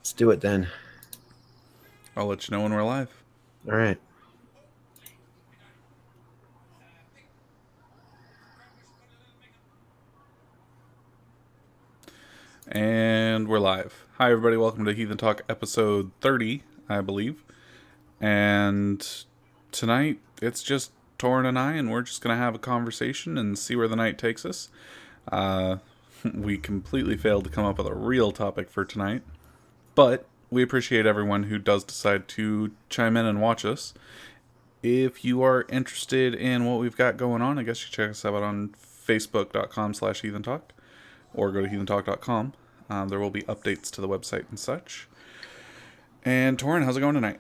Let's do it then. I'll let you know when we're live. All right. And we're live. Hi, everybody. Welcome to Heathen Talk episode 30, I believe. And tonight, it's just Thorin and I, and we're just going to have a conversation and see where the night takes us. Uh, we completely failed to come up with a real topic for tonight, but we appreciate everyone who does decide to chime in and watch us. If you are interested in what we've got going on, I guess you check us out on facebook.com/heathentalk or go to heathentalk.com. There will be updates to the website and such. And Torin, how's it going tonight?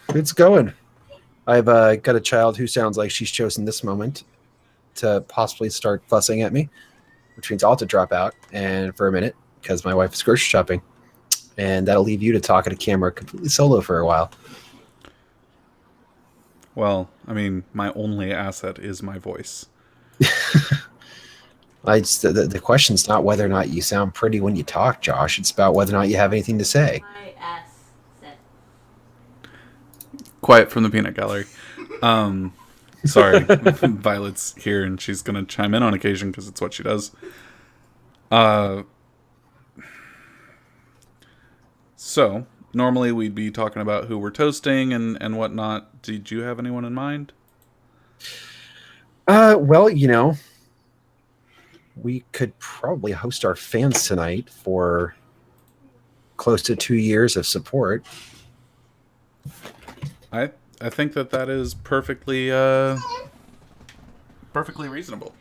It's going. I've got a child who sounds like she's chosen this moment to possibly start fussing at me, which means I'll have to drop out and for a minute because my wife is grocery shopping. And that'll leave you to talk at a camera completely solo for a while. Well, I mean, my only asset is my voice. The question's not whether or not you sound pretty when you talk, Josh. It's about whether or not you have anything to say. My ass set. Quiet from the peanut gallery. Sorry, Violet's here and she's going to chime in on occasion because it's what she does. So, normally we'd be talking about who we're toasting and whatnot. Did you have anyone in mind? Well, we could probably host our fans tonight for close to 2 years of support. I think that is perfectly reasonable.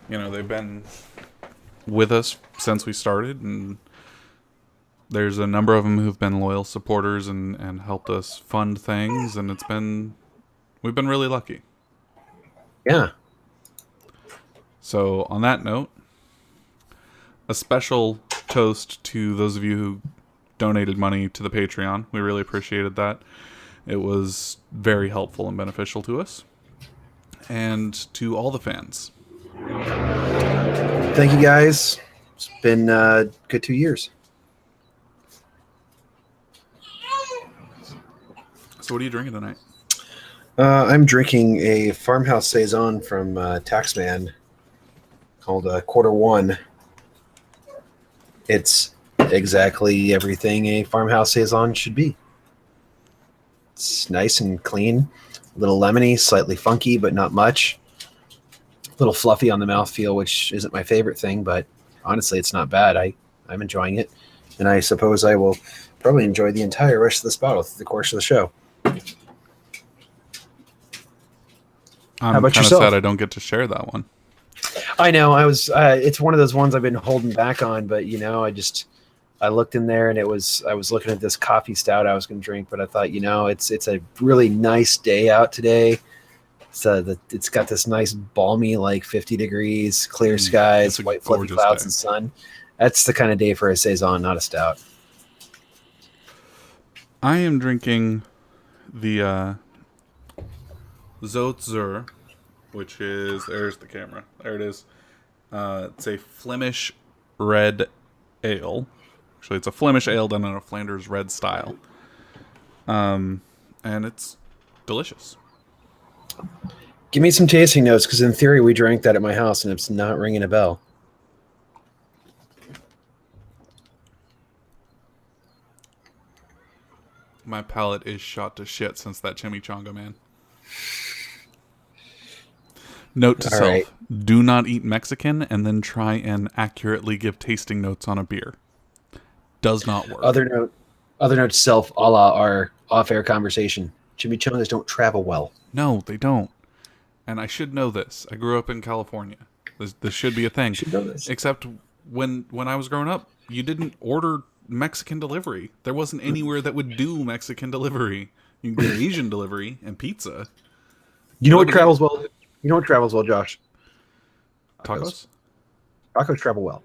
You know, they've been with us since we started, and there's a number of them who've been loyal supporters and helped us fund things, and we've been really lucky. Yeah. So, on that note, a special toast to those of you who donated money to the Patreon. We really appreciated that. It was very helpful and beneficial to us. And to all the fans. Thank you, guys. It's been a good 2 years. So what are you drinking tonight? I'm drinking a farmhouse saison from Taxman called Quarter One. It's exactly everything a farmhouse saison should be. It's nice and clean, a little lemony, slightly funky, but not much. A little fluffy on the mouthfeel, which isn't my favorite thing, but honestly, it's not bad. I'm enjoying it, and I suppose I will probably enjoy the entire rest of this bottle through the course of the show. I'm kind of sad I don't get to share that one. I know. It's one of those ones I've been holding back on, but I looked in there and I was looking at this coffee stout I was going to drink, but I thought, it's a really nice day out today. It's got this nice balmy, like 50 degrees, clear skies, white fluffy clouds and sun. That's the kind of day for a saison, not a stout. I am drinking the Zoetzer, which is, there's the camera. There it is. It's a Flemish red ale. Actually, it's a Flemish ale done in a Flanders red style. And it's delicious. Give me some tasting notes, because in theory we drank that at my house and it's not ringing a bell. My palate is shot to shit since that chimichanga, man. Note to self, right. Do not eat Mexican and then try and accurately give tasting notes on a beer. Does not work. Other note to self, a la our off-air conversation. Chimichangas don't travel well. No, they don't. And I should know this. I grew up in California. This should be a thing. You should know this. Except when I was growing up, you didn't order Mexican delivery. There wasn't anywhere that would do Mexican delivery. You can get Asian delivery and pizza. You know what travels well? You know what travels well, Josh? Tacos? Tacos travel well.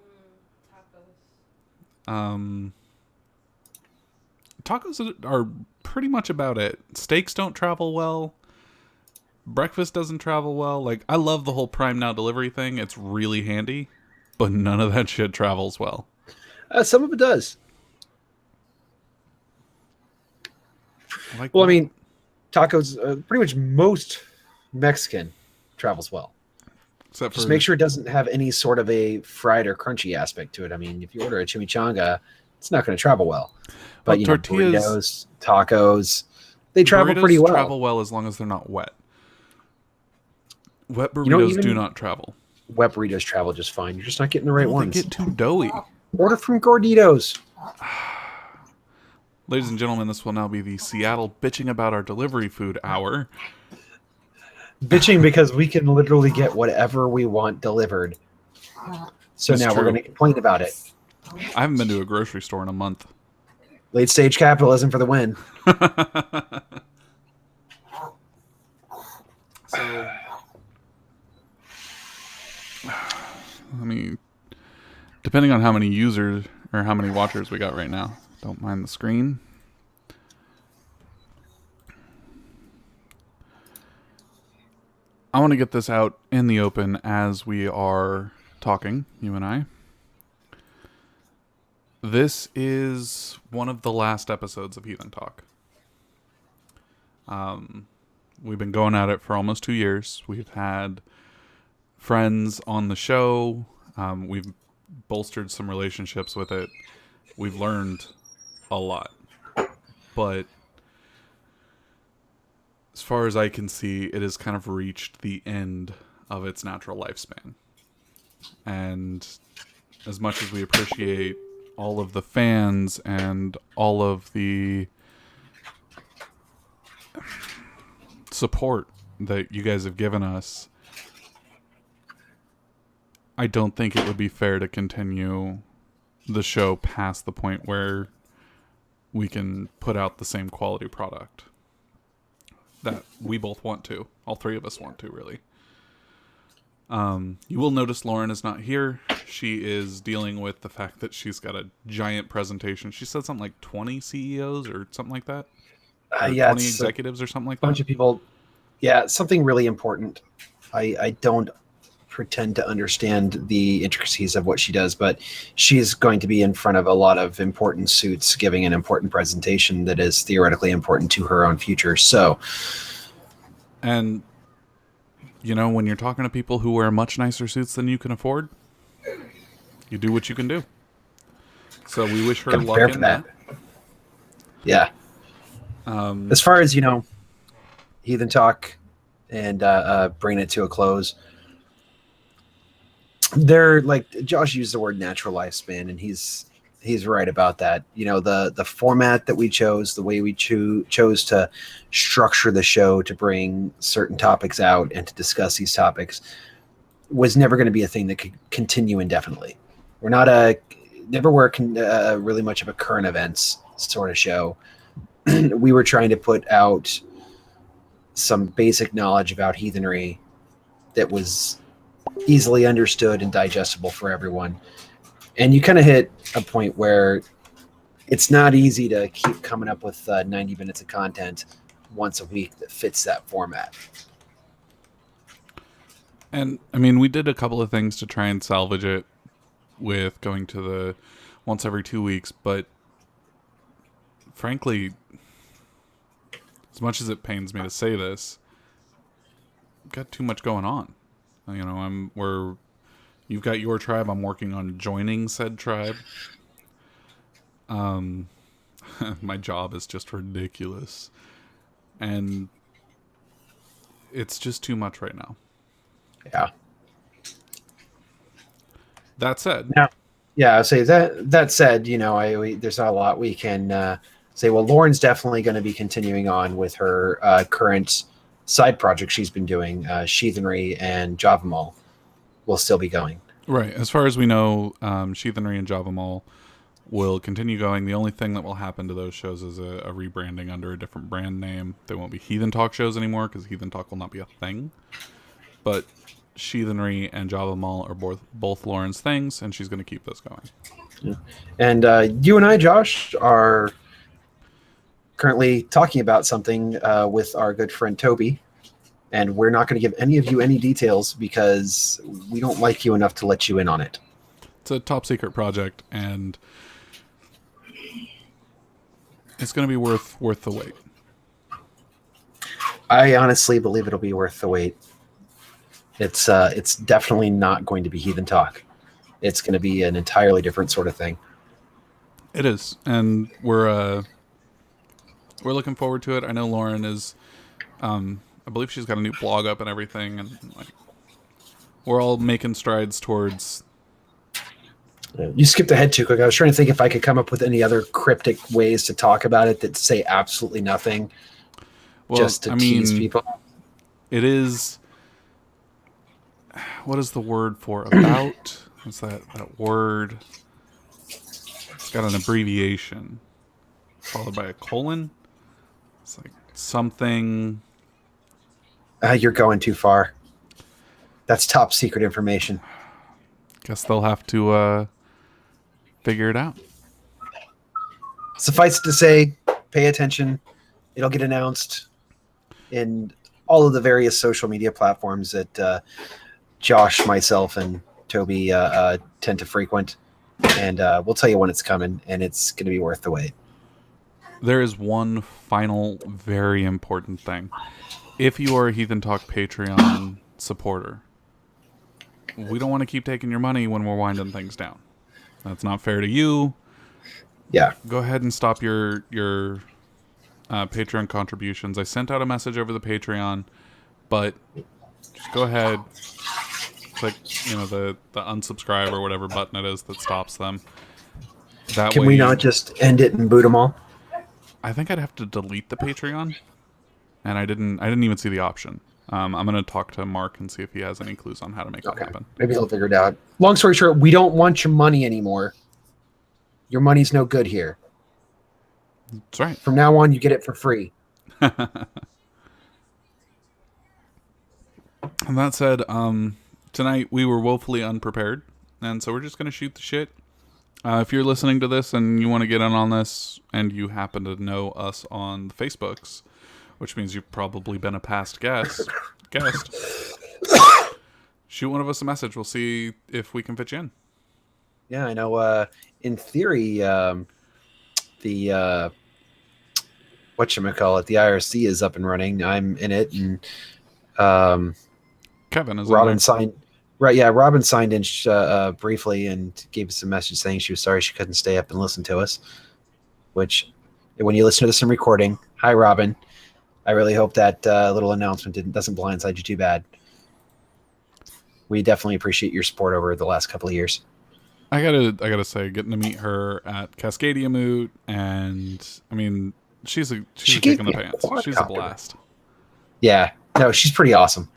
Tacos are pretty much about it. Steaks don't travel well. Breakfast doesn't travel well. Like, I love the whole Prime Now delivery thing. It's really handy, but none of that shit travels well. Some of it does. Like Well, what? I mean, tacos, pretty much most Mexican travels well. Except Just for make sure it doesn't have any sort of a fried or crunchy aspect to it. I mean, if you order a chimichanga, it's not going to travel well. well, But, tortillas. burritos, tacos, they travel pretty Burritos well. travel well as long as they're not wet. Wet You know, burritos do even not travel. wet burritos travel just fine. You're just not getting the right No, they ones. get too doughy. Order from Gorditos. Ladies and gentlemen, this will now be the Seattle bitching about our delivery food hour. Bitching because we can literally get whatever we want delivered. So It's now we're true. going to complain about it. I haven't been to a grocery store in a month. Late stage capitalism for the win. So, I mean, depending on how many users or how many watchers we got right now, don't mind the screen. I want to get this out in the open as we are talking, you and I. This is one of the last episodes of Heathen Talk. We've been going at it for almost 2 years. We've had friends on the show. We've bolstered some relationships with it. We've learned a lot. But as far as I can see, it has kind of reached the end of its natural lifespan. And as much as we appreciate all of the fans and all of the support that you guys have given us, I don't think it would be fair to continue the show past the point where we can put out the same quality product that we both want to. All three of us want to, really. You will notice Lauren is not here. She is dealing with the fact that she's got a giant presentation. She said something like 20 CEOs or something like that. Yeah, 20 executives or something like that. Bunch of people. Yeah, something really important. I don't pretend to understand the intricacies of what she does, but she's going to be in front of a lot of important suits giving an important presentation that is theoretically important to her own future. So, and when you're talking to people who wear much nicer suits than you can afford, you do what you can do. So we wish her luck in that. Yeah. As far as, Heathen Talk and bringing it to a close, they're like, Josh used the word natural lifespan, and he's right about that. The format that we chose, the way we chose to structure the show to bring certain topics out and to discuss these topics was never going to be a thing that could continue indefinitely. We're not never were really much of a current events sort of show. We were trying to put out some basic knowledge about heathenry that was easily understood and digestible for everyone. And you kind of hit a point where it's not easy to keep coming up with 90 minutes of content once a week that fits that format. And I mean, we did a couple of things to try and salvage it with going to the once every 2 weeks, but frankly, as much as it pains me to say this, I've got too much going on. You've got your tribe. I'm working on joining said tribe. My job is just ridiculous, and it's just too much right now. Yeah. That said, yeah, I'll say that said, there's not a lot we can say. Well, Lauren's definitely going to be continuing on with her current side project she's been doing. Sheathenry and Java Mall will still be going. Right. As far as we know, Sheathenry and Java Mall will continue going. The only thing that will happen to those shows is a rebranding under a different brand name. They won't be Heathen Talk shows anymore because Heathen Talk will not be a thing. But Sheathenry and Java Mall are both Lauren's things, and she's going to keep those going. Yeah. And you and I, Josh, are currently talking about something with our good friend Toby, and we're not going to give any of you any details because we don't like you enough to let you in on it. It's a top secret project, and it's going to be worth the wait. I honestly believe it'll be worth the wait. It's definitely not going to be Heathen Talk. It's going to be an entirely different sort of thing. It is, and we're looking forward to it. I know Lauren is, I believe she's got a new blog up and everything, and like we're all making strides towards. You skipped ahead too quick. I was trying to think if I could come up with any other cryptic ways to talk about it that say absolutely nothing, just to tease people. It is. What is the word for about? What's that word? It's got an abbreviation followed by a colon. It's like something. You're going too far. That's top secret information. Guess they'll have to figure it out. Suffice it to say, pay attention. It'll get announced in all of the various social media platforms that Josh, myself, and Toby tend to frequent. And we'll tell you when it's coming, and it's going to be worth the wait. There is one final very important thing. If you are a Heathen Talk Patreon supporter, we don't want to keep taking your money when we're winding things down. That's not fair to you. Yeah. Go ahead and stop your Patreon contributions. I sent out a message over the Patreon, but just go ahead, click the unsubscribe or whatever button it is that stops them. That Can way, we not just end it and boot them all? I think I'd have to delete the Patreon, and I didn't even see the option. I'm going to talk to Mark and see if he has any clues on how to make that happen. Maybe he'll figure it out. Long story short, we don't want your money anymore. Your money's no good here. That's right. From now on, you get it for free. And that said, tonight we were woefully unprepared, and so we're just going to shoot the shit. If you're listening to this and you want to get in on this, and you happen to know us on the Facebooks, which means you've probably been a past guest, shoot one of us a message. We'll see if we can fit you in. Yeah, I know. In theory, the whatchamacallit, the IRC is up and running. I'm in it, and Kevin is Robin signed. Right, yeah, Robin signed in briefly and gave us a message saying she was sorry she couldn't stay up and listen to us. Which, when you listen to this in recording, hi Robin. I really hope that little announcement doesn't blindside you too bad. We definitely appreciate your support over the last couple of years. I gotta say, getting to meet her at Cascadia Moot, and I mean, she's a kick in the pants. She's a blast. Yeah, no, she's pretty awesome.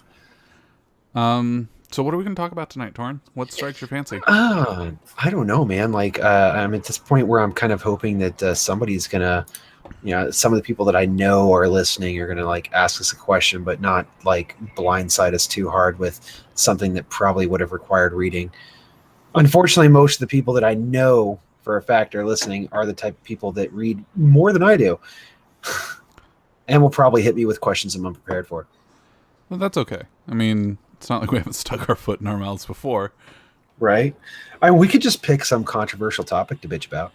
So what are we going to talk about tonight, Thorin? What strikes your fancy? I don't know, man. Like, I'm at this point where I'm kind of hoping that somebody's gonna, some of the people that I know are listening are gonna like ask us a question, but not like blindside us too hard with something that probably would have required reading. Unfortunately, most of the people that I know for a fact are listening are the type of people that read more than I do, and will probably hit me with questions I'm unprepared for. Well, that's okay. I mean, it's not like we haven't stuck our foot in our mouths before. Right? I mean, we could just pick some controversial topic to bitch about.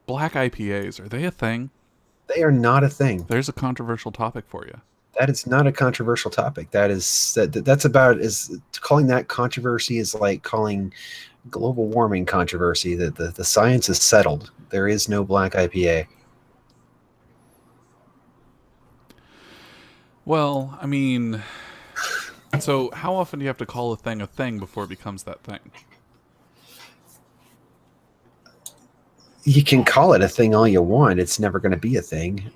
Black IPAs, are they a thing? They are not a thing. There's a controversial topic for you. That is not a controversial topic. That's about calling that controversy is like calling global warming controversy. That the science is settled. There is no black IPA. Well, I mean, so how often do you have to call a thing before it becomes that thing? You can call it a thing all you want. It's never going to be a thing.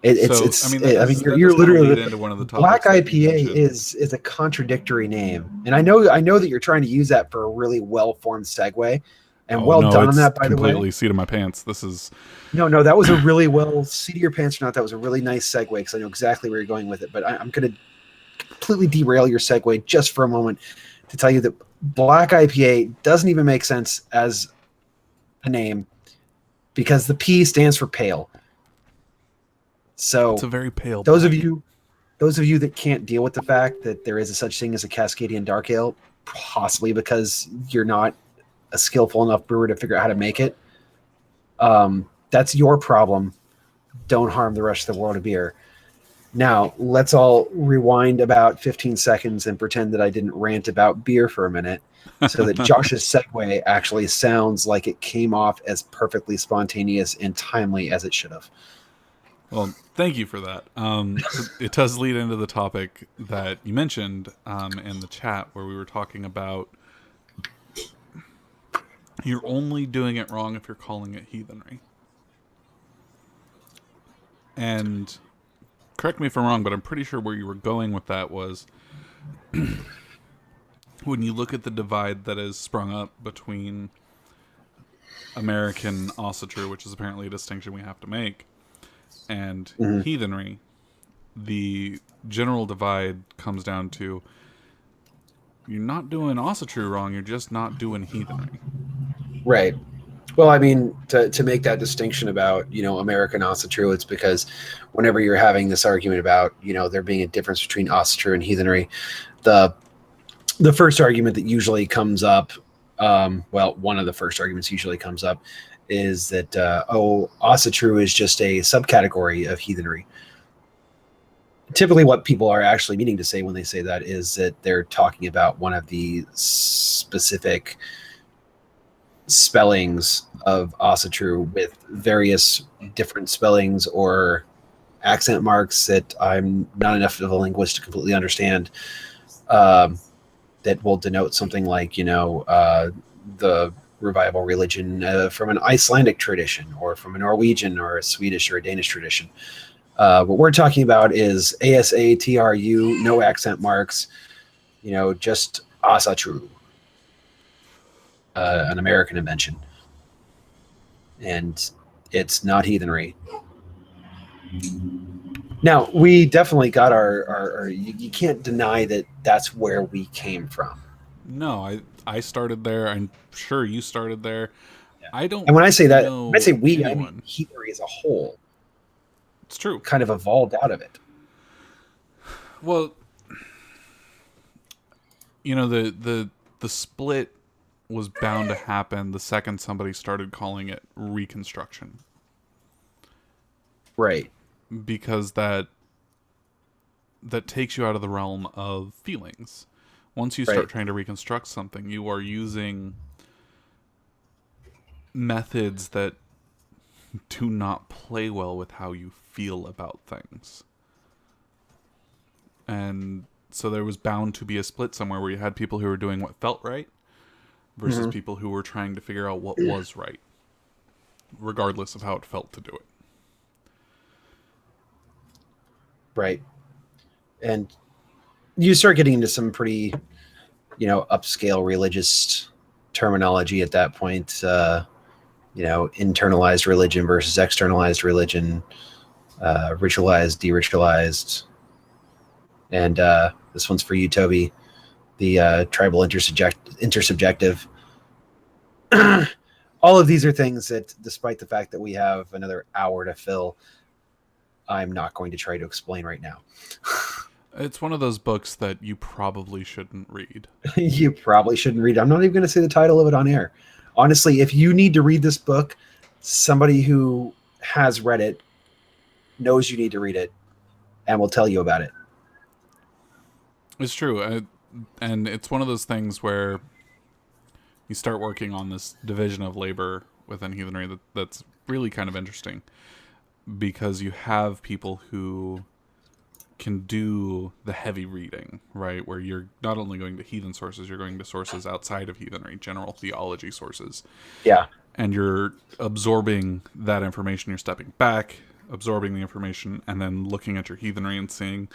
You're literally into one of the Black IPA is a contradictory name, and I know that you're trying to use that for a really well-formed segue, and done on that. By the way, completely seat of my pants. This is no, that was a really well seat of your pants or not. That was a really nice segue because I know exactly where you're going with it. But I'm going to completely derail your segue just for a moment to tell you that Black IPA doesn't even make sense as a name because the P stands for pale. So it's a very pale. Those of you those of you that can't deal with the fact that there is a such thing as a Cascadian Dark Ale, possibly because you're not a skillful enough brewer to figure out how to make it, that's your problem. Don't harm the rest of the world of beer. Now, let's all rewind about 15 seconds and pretend that I didn't rant about beer for a minute so that Josh's segue actually sounds like it came off as perfectly spontaneous and timely as it should have. Well, thank you for that. It does lead into the topic that you mentioned in the chat where we were talking about you're only doing it wrong if you're calling it heathenry. And correct me if I'm wrong, but I'm pretty sure where you were going with that was when you look at the divide that has sprung up between American ossature, which is apparently a distinction we have to make, and heathenry, the general divide comes down to you're not doing ossature wrong, you're just not doing heathenry. Right. Well, I mean, to make that distinction about, American ossature, it's because whenever you're having this argument about, there being a difference between ossature and heathenry, the first argument that usually comes up, one of the first arguments usually comes up is that, ossature is just a subcategory of heathenry. Typically what people are actually meaning to say when they say that is that they're talking about one of the specific spellings of ossature with various different spellings or accent marks that I'm not enough of a linguist to completely understand, that will denote something like, the revival religion from an Icelandic tradition or from a Norwegian or a Swedish or a Danish tradition. What we're talking about is ASATRU, no accent marks, just ossature. An American invention, and it's not heathenry. Now, we definitely got our you can't deny that that's where we came from. No, I started there. I'm sure you started there. Yeah. I don't. And when I say that, when I say we, I mean heathenry as a whole. It's true. Kind of evolved out of it. Well, the split was bound to happen the second somebody started calling it reconstruction. Right. Because that takes you out of the realm of feelings. Once you start trying to reconstruct something, you are using methods that do not play well with how you feel about things. And so there was bound to be a split somewhere where you had people who were doing what felt right versus people who were trying to figure out what was right, regardless of how it felt to do it. Right. And you start getting into some pretty, upscale religious terminology at that point, internalized religion versus externalized religion, ritualized, de-ritualized. And this one's for you, Toby. The tribal intersubjective. All of these are things that, despite the fact that we have another hour to fill, I'm not going to try to explain right now. It's one of those books that you probably shouldn't read. You probably shouldn't read. I'm not even going to say the title of it on air. Honestly, if you need to read this book, somebody who has read it knows you need to read it and will tell you about it. It's true. And it's one of those things where you start working on this division of labor within heathenry that's really kind of interesting, because you have people who can do the heavy reading, right? Where you're not only going to heathen sources, you're going to sources outside of heathenry, general theology sources. Yeah. And you're absorbing that information. You're stepping back, absorbing the information, and then looking at your heathenry and seeing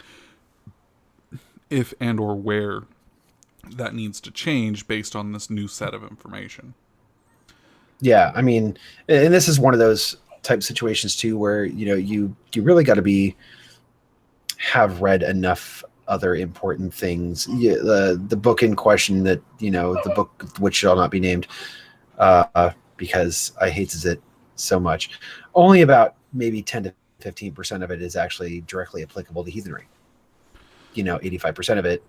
if and or where that needs to change based on this new set of information. Yeah, I mean, and this is one of those type situations too, where you really got to have read enough other important things. The book in question that the book which shall not be named, because I hates it so much. Only about maybe 10 to 15% of it is actually directly applicable to heathenry. 85% of it,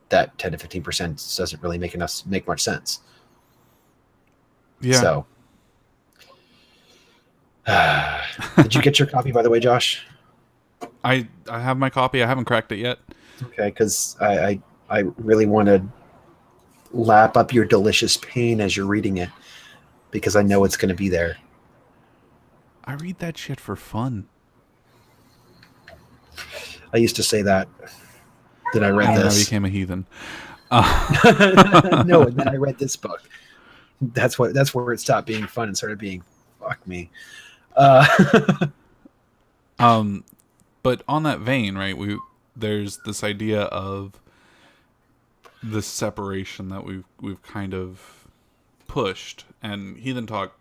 that 10 to 15% doesn't really make much sense. Yeah. So, did you get your copy, by the way, Josh? I have my copy. I haven't cracked it yet. Okay, because I really want to lap up your delicious pain as you're reading it, because I know it's going to be there. I read that shit for fun. I used to say that. Then I read And then I this. became a heathen. No, and then I read this book. That's where it stopped being fun and started being fuck me. But on that vein, right? There's this idea of this separation that we've kind of pushed, and Heathen Talk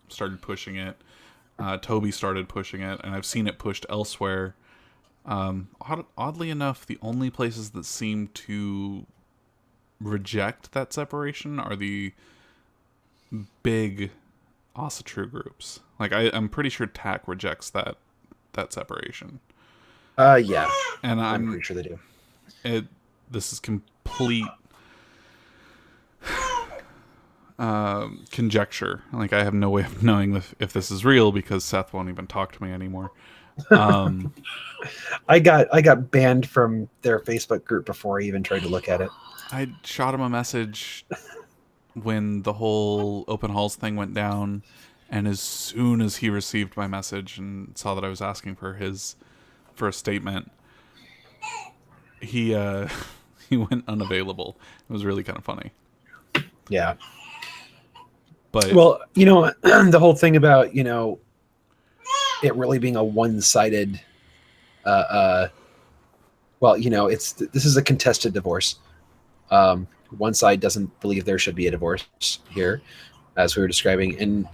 started pushing it. Toby started pushing it, and I've seen it pushed elsewhere. Oddly enough, the only places that seem to reject that separation are the big Asatru groups. Like I'm pretty sure TAC rejects that separation. Yeah, And I'm pretty sure they do. This is complete conjecture. Like I have no way of knowing if this is real because Seth won't even talk to me anymore. I got banned from their Facebook group before I even tried to look at it. I shot him a message when the whole open halls thing went down, and as soon as he received my message and saw that I was asking for a statement, he he went unavailable. It was really kind of funny. Yeah. But well, the whole thing about it really being a one-sided this is a contested divorce. One side doesn't believe there should be a divorce here, as we were describing, and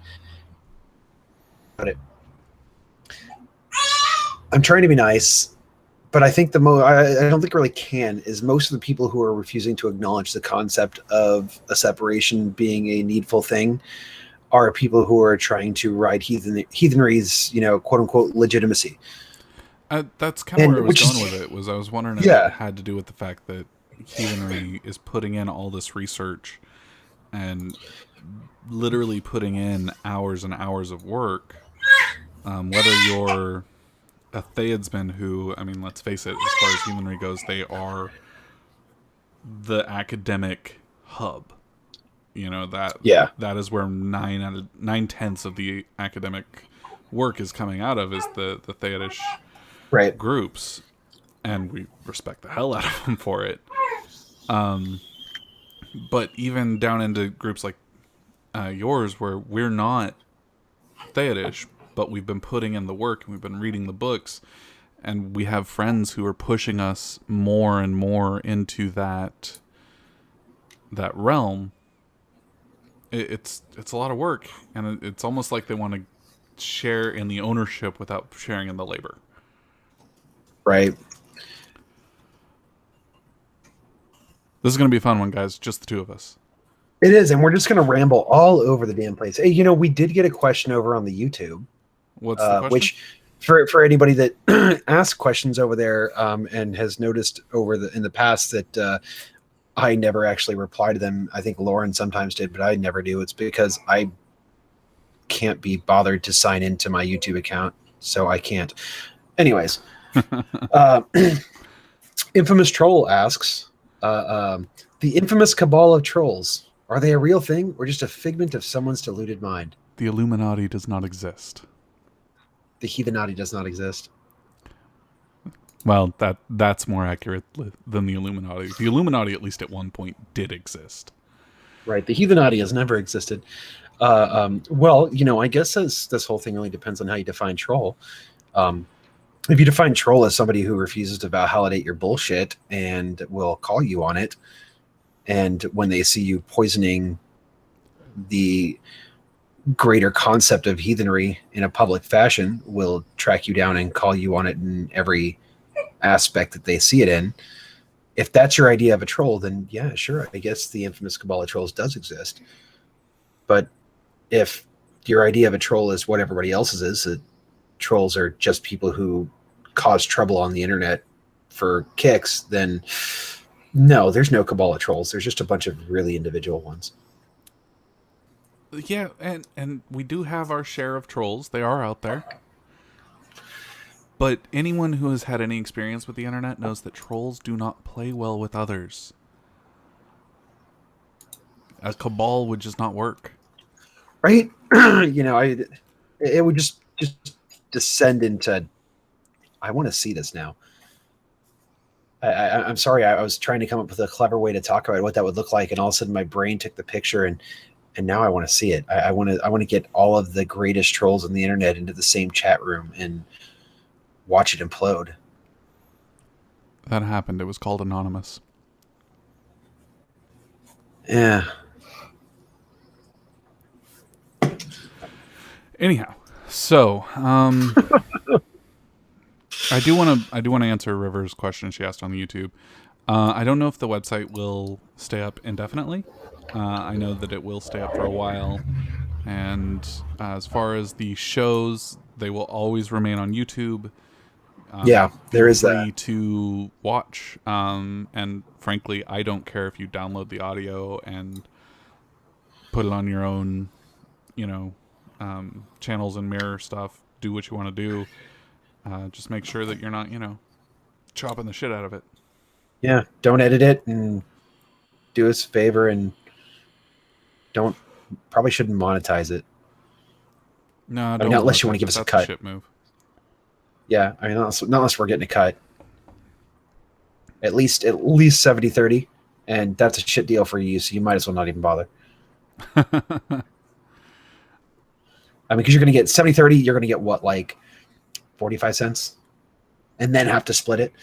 I'm trying to be nice, but I think I don't think it really can, is most of the people who are refusing to acknowledge the concept of a separation being a needful thing are people who are trying to ride heathenry's, quote unquote legitimacy. That's kind of where I was going with it. I was wondering if it had to do with the fact that heathenry is putting in all this research and literally putting in hours and hours of work. Whether you're a Theodsman who, I mean, let's face it, as far as heathenry goes, they are the academic hub. That is where 9/10 of the academic work is coming out of, is the Theodish groups, and we respect the hell out of them for it. But even down into groups like yours, where we're not Theodish, but we've been putting in the work and we've been reading the books, and we have friends who are pushing us more and more into that realm. It's a lot of work, and it's almost like they want to share in the ownership without sharing in the labor. Right. This is going to be a fun one, guys. Just the two of us. It is, and we're just going to ramble all over the damn place. Hey, we did get a question over on the YouTube. What's the question? Which, for anybody that asks questions over there and has noticed in the past that I never actually reply to them. I think Lauren sometimes did, but I never do. It's because I can't be bothered to sign into my YouTube account, so I can't. Anyways, Infamous Troll asks, the infamous cabal of trolls, are they a real thing or just a figment of someone's deluded mind? The Illuminati does not exist. The Heathenati does not exist. Well, that's more accurate than the Illuminati. The Illuminati, at least at one point, did exist. Right. The Heathenati has never existed. Well, I guess this whole thing really depends on how you define troll. If you define troll as somebody who refuses to validate your bullshit and will call you on it, and when they see you poisoning the greater concept of heathenry in a public fashion, will track you down and call you on it in every aspect that they see it in. If that's your idea of a troll, then yeah, sure, I guess the infamous cabal of trolls does exist. But if your idea of a troll is what everybody else's is, that trolls are just people who cause trouble on the internet for kicks, then no, there's no cabal of trolls. There's just a bunch of really individual ones. Yeah, and we do have our share of trolls. They are out there. But anyone who has had any experience with the internet knows that trolls do not play well with others. A cabal would just not work. Right? It would just descend into, I want to see this now. I'm sorry, I was trying to come up with a clever way to talk about what that would look like, and all of a sudden my brain took the picture, and now I want to see it. I want to get all of the greatest trolls on the internet into the same chat room and watch it implode. That happened. It was called Anonymous. Yeah. Anyhow, so I do want to answer River's question she asked on the YouTube. I don't know if the website will stay up indefinitely. I know that it will stay up for a while, and as far as the shows, they will always remain on YouTube. There is free that to watch. And frankly, I don't care if you download the audio and put it on your own, channels and mirror stuff. Do what you want to do. Just make sure that you're not, chopping the shit out of it. Yeah, don't edit it, and do us a favor, and probably shouldn't monetize it. No, not unless you want to give us a cut. Shit move. Yeah, I mean, not unless we're getting a cut. At least 70-30, and that's a shit deal for you, so you might as well not even bother. I mean, because you're going to get 70-30, you're going to get what, like 45 cents? And then have to split it?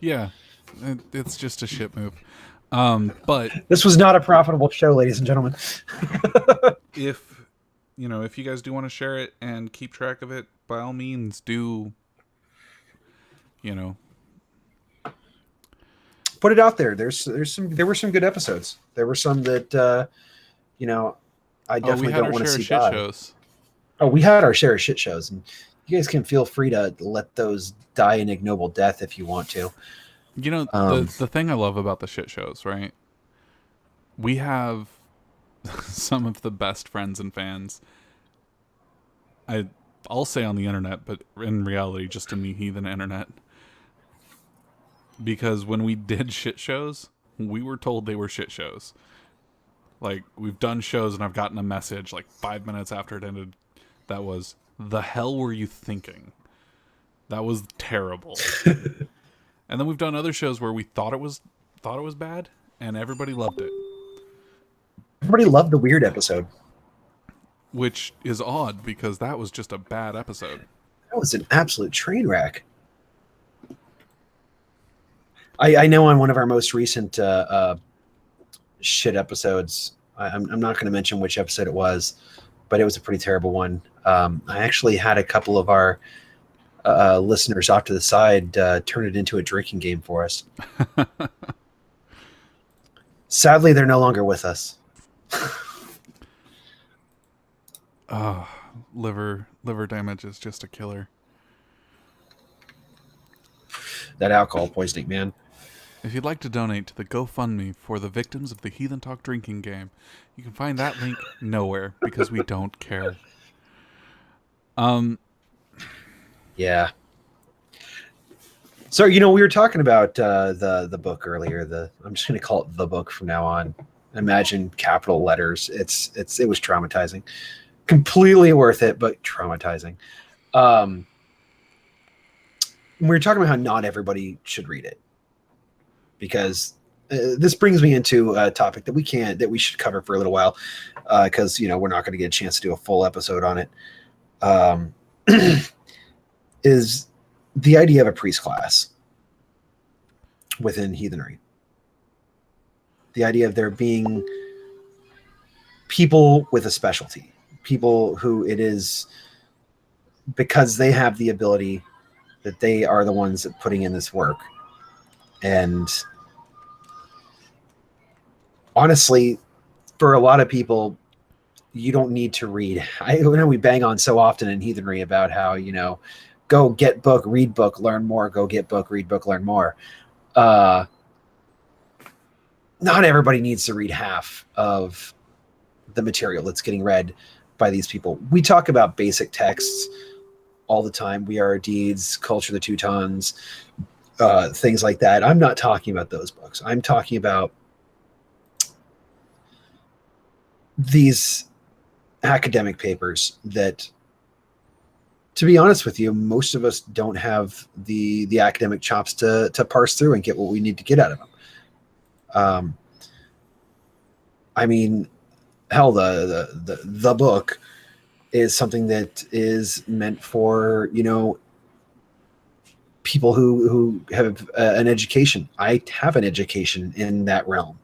Yeah, it's just a shit move. But this was not a profitable show, ladies and gentlemen. If you guys do want to share it and keep track of it, by all means, do. Put it out there. There were some good episodes. There were some that I definitely don't want to see die. Shows. Oh, we had our share of shit shows, and you guys can feel free to let those die an ignoble death if you want to. The thing I love about the shit shows, right? We have some of the best friends and fans. I'll say on the internet, but in reality, just in the heathen internet. Because when we did shit shows, we were told they were shit shows. Like, we've done shows and I've gotten a message like 5 minutes after it ended that was, "The hell were you thinking? That was terrible." And then we've done other shows where we thought it was bad, and everybody loved it. Everybody loved the weird episode. Which is odd, because that was just a bad episode. That was an absolute train wreck. I know on one of our most recent shit episodes, I'm not going to mention which episode it was, but it was a pretty terrible one. I actually had a couple of our listeners off to the side turn it into a drinking game for us. Sadly, they're no longer with us. Liver damage is just a killer. That alcohol poisoning, man. If you'd like to donate to the GoFundMe for the victims of the Heathen Talk drinking game, you can find that link nowhere, because we don't care. Yeah. So, we were talking about the book earlier. I'm just going to call it the book from now on. Imagine capital letters. It was traumatizing. Completely worth it, but traumatizing. We were talking about how not everybody should read it, because this brings me into a topic that we should cover for a little while, because we're not going to get a chance to do a full episode on it. Is the idea of a priest class within heathenry. The idea of there being people with a specialty, people who it is because they have the ability that they are the ones that putting in this work. And honestly, for a lot of people, you don't need to read. I know we bang on so often in heathenry about how, go get book, read book, learn more, go get book, read book, learn more. Not everybody needs to read half of the material that's getting read by these people. We talk about basic texts all the time. We Are Our Deeds, Culture of the Teutons, things like that. I'm not talking about those books. I'm talking about these academic papers that, to be honest with you, most of us don't have the academic chops to parse through and get what we need to get out of them. I mean, hell, the book is something that is meant for, people who have an education. I have an education in that realm.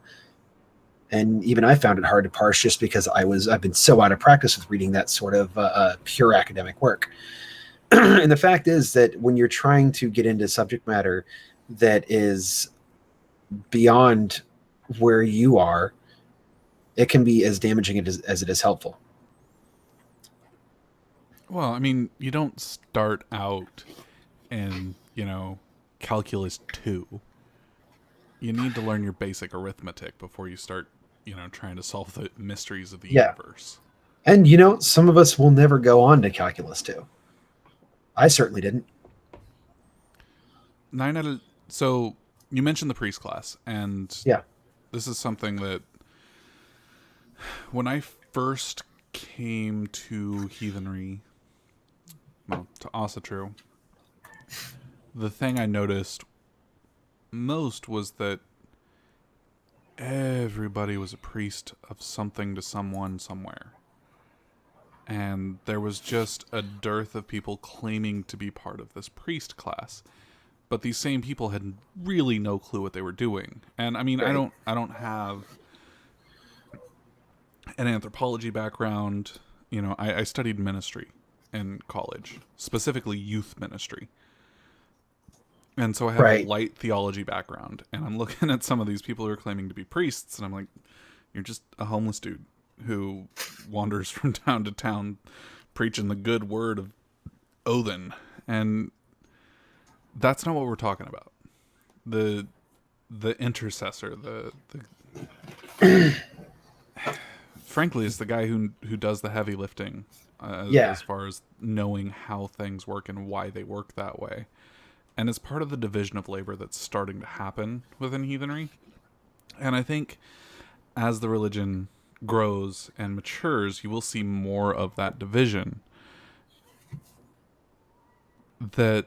And even I found it hard to parse just because I've been so out of practice with reading that sort of pure academic work. And the fact is that when you're trying to get into subject matter that is beyond where you are, it can be as damaging as it is helpful. Well, I mean, you don't start out in, calculus 2. You need to learn your basic arithmetic before you start, trying to solve the mysteries of the universe. And, some of us will never go on to calculus 2. I certainly didn't. So you mentioned the priest class, and this is something that when I first came to heathenry, to Asatru, the thing I noticed most was that everybody was a priest of something to someone somewhere. And there was just a dearth of people claiming to be part of this priest class. But these same people had really no clue what they were doing. And I mean, right. I don't have an anthropology background. I studied ministry in college, specifically youth ministry. And so I have a light theology background. And I'm looking at some of these people who are claiming to be priests, and I'm like, you're just a homeless dude who wanders from town to town preaching the good word of Odin. And that's not what we're talking about. The intercessor, the frankly, is the guy who does the heavy lifting as far as knowing how things work and why they work that way. And it's part of the division of labor that's starting to happen within heathenry. And I think as the religion grows and matures, you will see more of that division. That,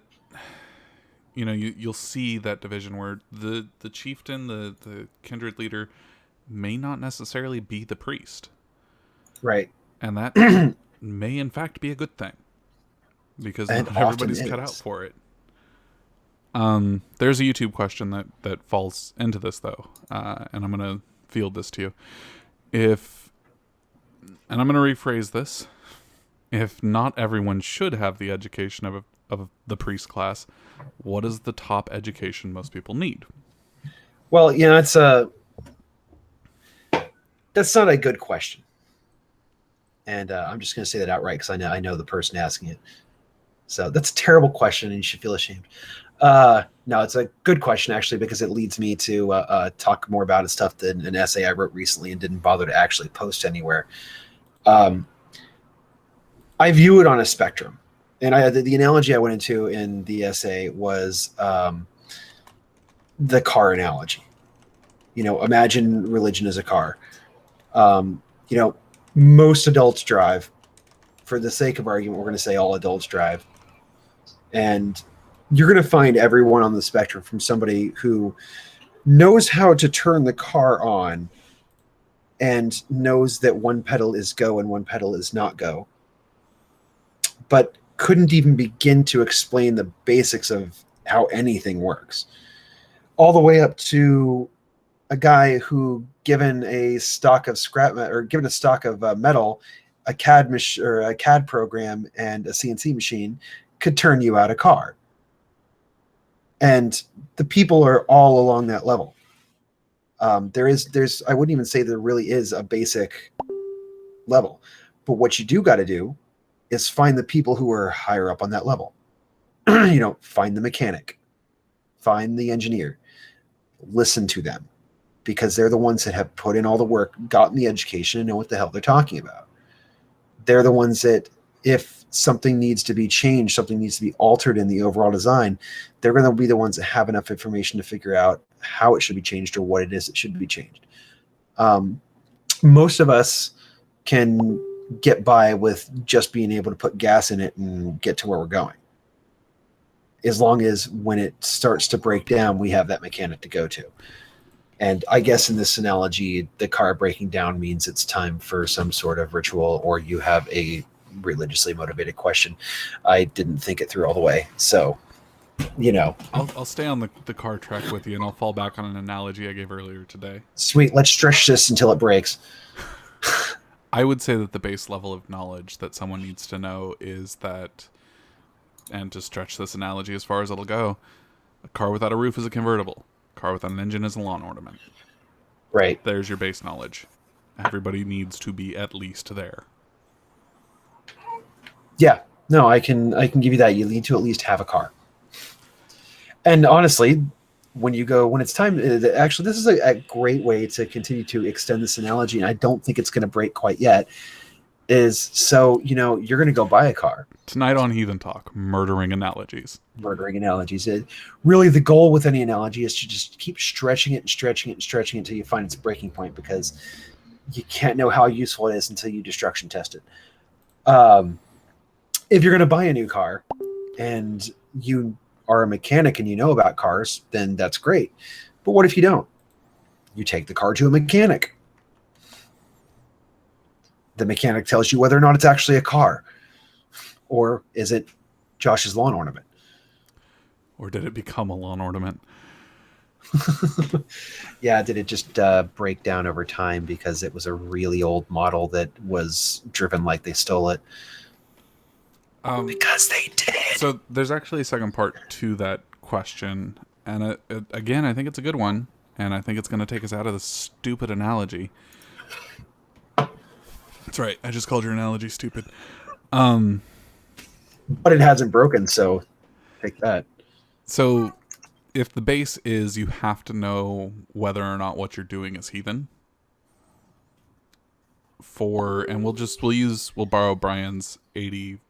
you'll see that division where the chieftain, the kindred leader, may not necessarily be the priest. Right. And that may in fact be a good thing. Because not everybody's cut out for it. There's a YouTube question that falls into this, though. And I'm going to field this to you. And I'm going to rephrase this, if not everyone should have the education of the priest class, what is the top education most people need? Well, that's not a good question. And I'm just going to say that outright because I know the person asking it. So that's a terrible question, and you should feel ashamed. No, it's a good question, actually, because it leads me to talk more about stuff than an essay I wrote recently and didn't bother to actually post anywhere. I view it on a spectrum. And the analogy I went into in the essay was the car analogy. Imagine religion as a car. Most adults drive. For the sake of argument, we're going to say all adults drive. And you're going to find everyone on the spectrum, from somebody who knows how to turn the car on and knows that one pedal is go and one pedal is not go, but couldn't even begin to explain the basics of how anything works, all the way up to a guy who, given a stock of metal, a CAD program, and a CNC machine, could turn you out a car. And the people are all along that level. I wouldn't even say there really is a basic level, but what you do got to do is find the people who are higher up on that level. Find the mechanic, find the engineer, listen to them, because they're the ones that have put in all the work, gotten the education, and know what the hell they're talking about. They're the ones that, if something needs to be changed, something needs to be altered in the overall design, they're going to be the ones that have enough information to figure out how it should be changed or what it is that should be changed. Most of us can get by with just being able to put gas in it and get to where we're going, as long as when it starts to break down, we have that mechanic to go to. And I guess in this analogy, the car breaking down means it's time for some sort of ritual, or you have a religiously motivated question. I didn't think it through all the way. So, I'll stay on the car track with you, and I'll fall back on an analogy I gave earlier today. Sweet. Let's stretch this until it breaks. I would say that the base level of knowledge that someone needs to know is that, and to stretch this analogy as far as it'll go, a car without a roof is a convertible. A car without an engine is a lawn ornament. Right. There's your base knowledge. Everybody needs to be at least there. Yeah. No, I can give you that. You need to at least have a car. And honestly, when it's time, actually, this is a great way to continue to extend this analogy, and I don't think it's going to break quite yet, is so, you're going to go buy a car. Tonight on Heathen Talk, murdering analogies. Really, the goal with any analogy is to just keep stretching it and stretching it and stretching it until you find its breaking point, because you can't know how useful it is until you destruction test it. If you're going to buy a new car and you are a mechanic and you know about cars, then that's great. But what if you don't? You take the car to a mechanic. The mechanic tells you whether or not it's actually a car, or is it Josh's lawn ornament? Or did it become a lawn ornament? Yeah, did it just break down over time because it was a really old model that was driven like they stole it? Because they did. So there's actually a second part to that question, and again, I think it's a good one, and I think it's going to take us out of the stupid analogy. That's right, I just called your analogy stupid. But it hasn't broken, so take that. So if the base is you have to know whether or not what you're doing is heathen, and we'll borrow Brian's 80-15-5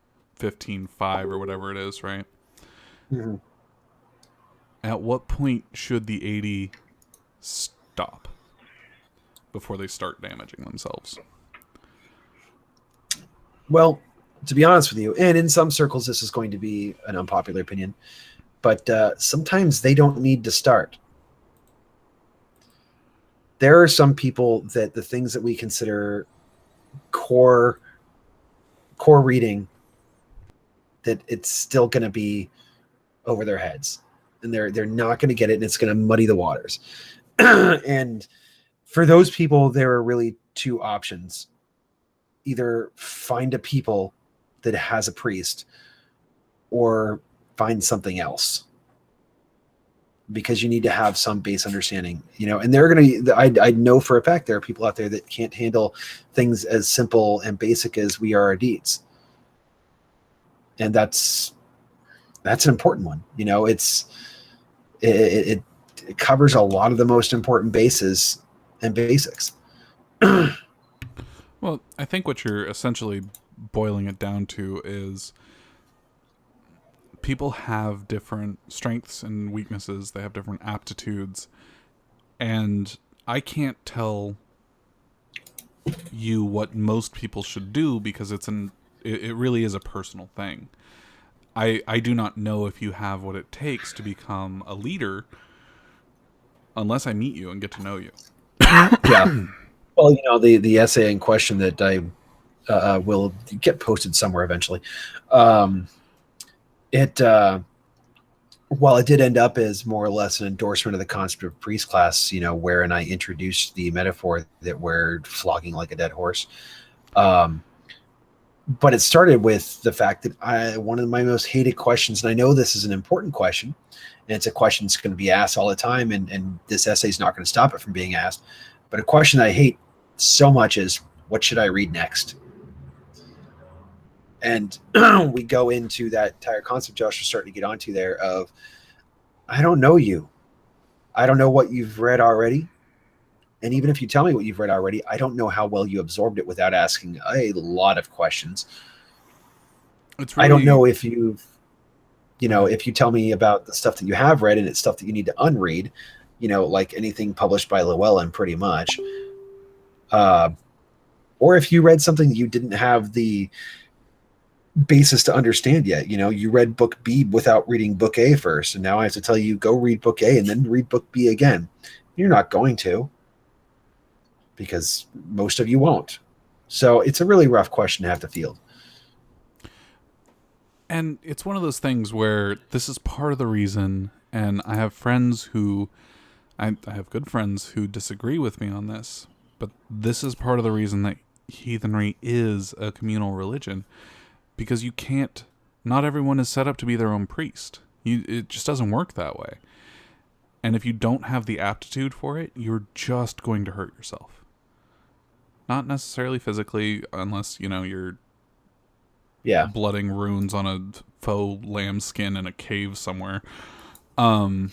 or whatever it is, right? Mm-hmm. At what point should the 80 stop before they start damaging themselves? Well, to be honest with you, and in some circles this is going to be an unpopular opinion, but sometimes they don't need to start. There are some people that the things that we consider core reading, that it's still going to be over their heads, and they're not going to get it, and it's going to muddy the waters. And for those people, there are really two options. Either find a people that has a priest, or find something else, because you need to have some base understanding, and they're going to, I know for a fact there are people out there that can't handle things as simple and basic as we are our deeds. And that's an important one. It covers a lot of the most important bases and basics. Well, I think what you're essentially boiling it down to is people have different strengths and weaknesses. They have different aptitudes. And I can't tell you what most people should do, because it really is a personal thing. I do not know if you have what it takes to become a leader unless I meet you and get to know you. Yeah. Well, the essay in question that I will get posted somewhere eventually, while it did end up as more or less an endorsement of the concept of priest class, wherein I introduced the metaphor that we're flogging like a dead horse. But it started with the fact that one of my most hated questions, and I know this is an important question, and it's a question that's going to be asked all the time, and this essay is not going to stop it from being asked, but a question that I hate so much is, what should I read next? And we go into that entire concept Josh was starting to get onto there of, I don't know you. I don't know what you've read already. And even if you tell me what you've read already, I don't know how well you absorbed it without asking a lot of questions. It's I don't really, know if if you tell me about the stuff that you have read and it's stuff that you need to unread, like anything published by Llewellyn, pretty much. Or if you read something that you didn't have the basis to understand yet. You read book B without reading book A first, and now I have to tell you, go read book A and then read book B again. You're not going to, because most of you won't. So it's a really rough question to have to field. and it's one of those things where this is part of the reason, and I have friends who, I have good friends who disagree with me on this, but this is part of the reason that heathenry is a communal religion, because you can't, not everyone is set up to be their own priest. It just doesn't work that way. And if you don't have the aptitude for it, you're just going to hurt yourself. Not necessarily physically, unless, you're blooding runes on a faux lamb skin in a cave somewhere. That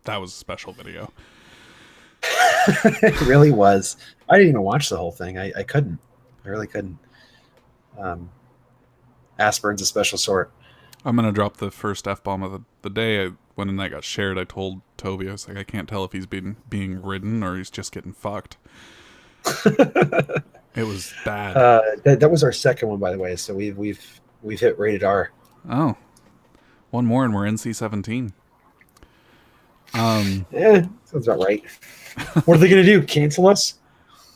was a special video. It really was. I didn't even watch the whole thing. I couldn't. I really couldn't. Aspirin's a special sort. I'm going to drop the first F-bomb of the day. When that got shared, I told Toby, I was like, I can't tell if he's being ridden or he's just getting fucked. It was bad. That was our second one, by the way. So we've hit rated R. Oh, one more and we're NC-17. Yeah, sounds about right. What are they going to do? Cancel us?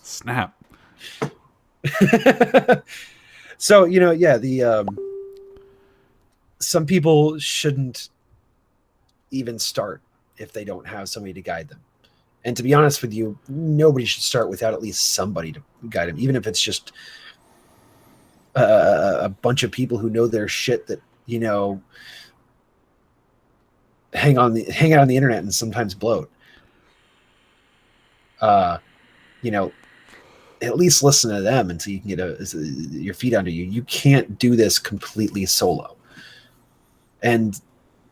Snap. So, some people shouldn't even start if they don't have somebody to guide them. And to be honest with you, nobody should start without at least somebody to guide them, even if it's just a bunch of people who know their shit that, hang out on the internet and sometimes bloat. At least listen to them until you can get your feet under you. You can't do this completely solo. And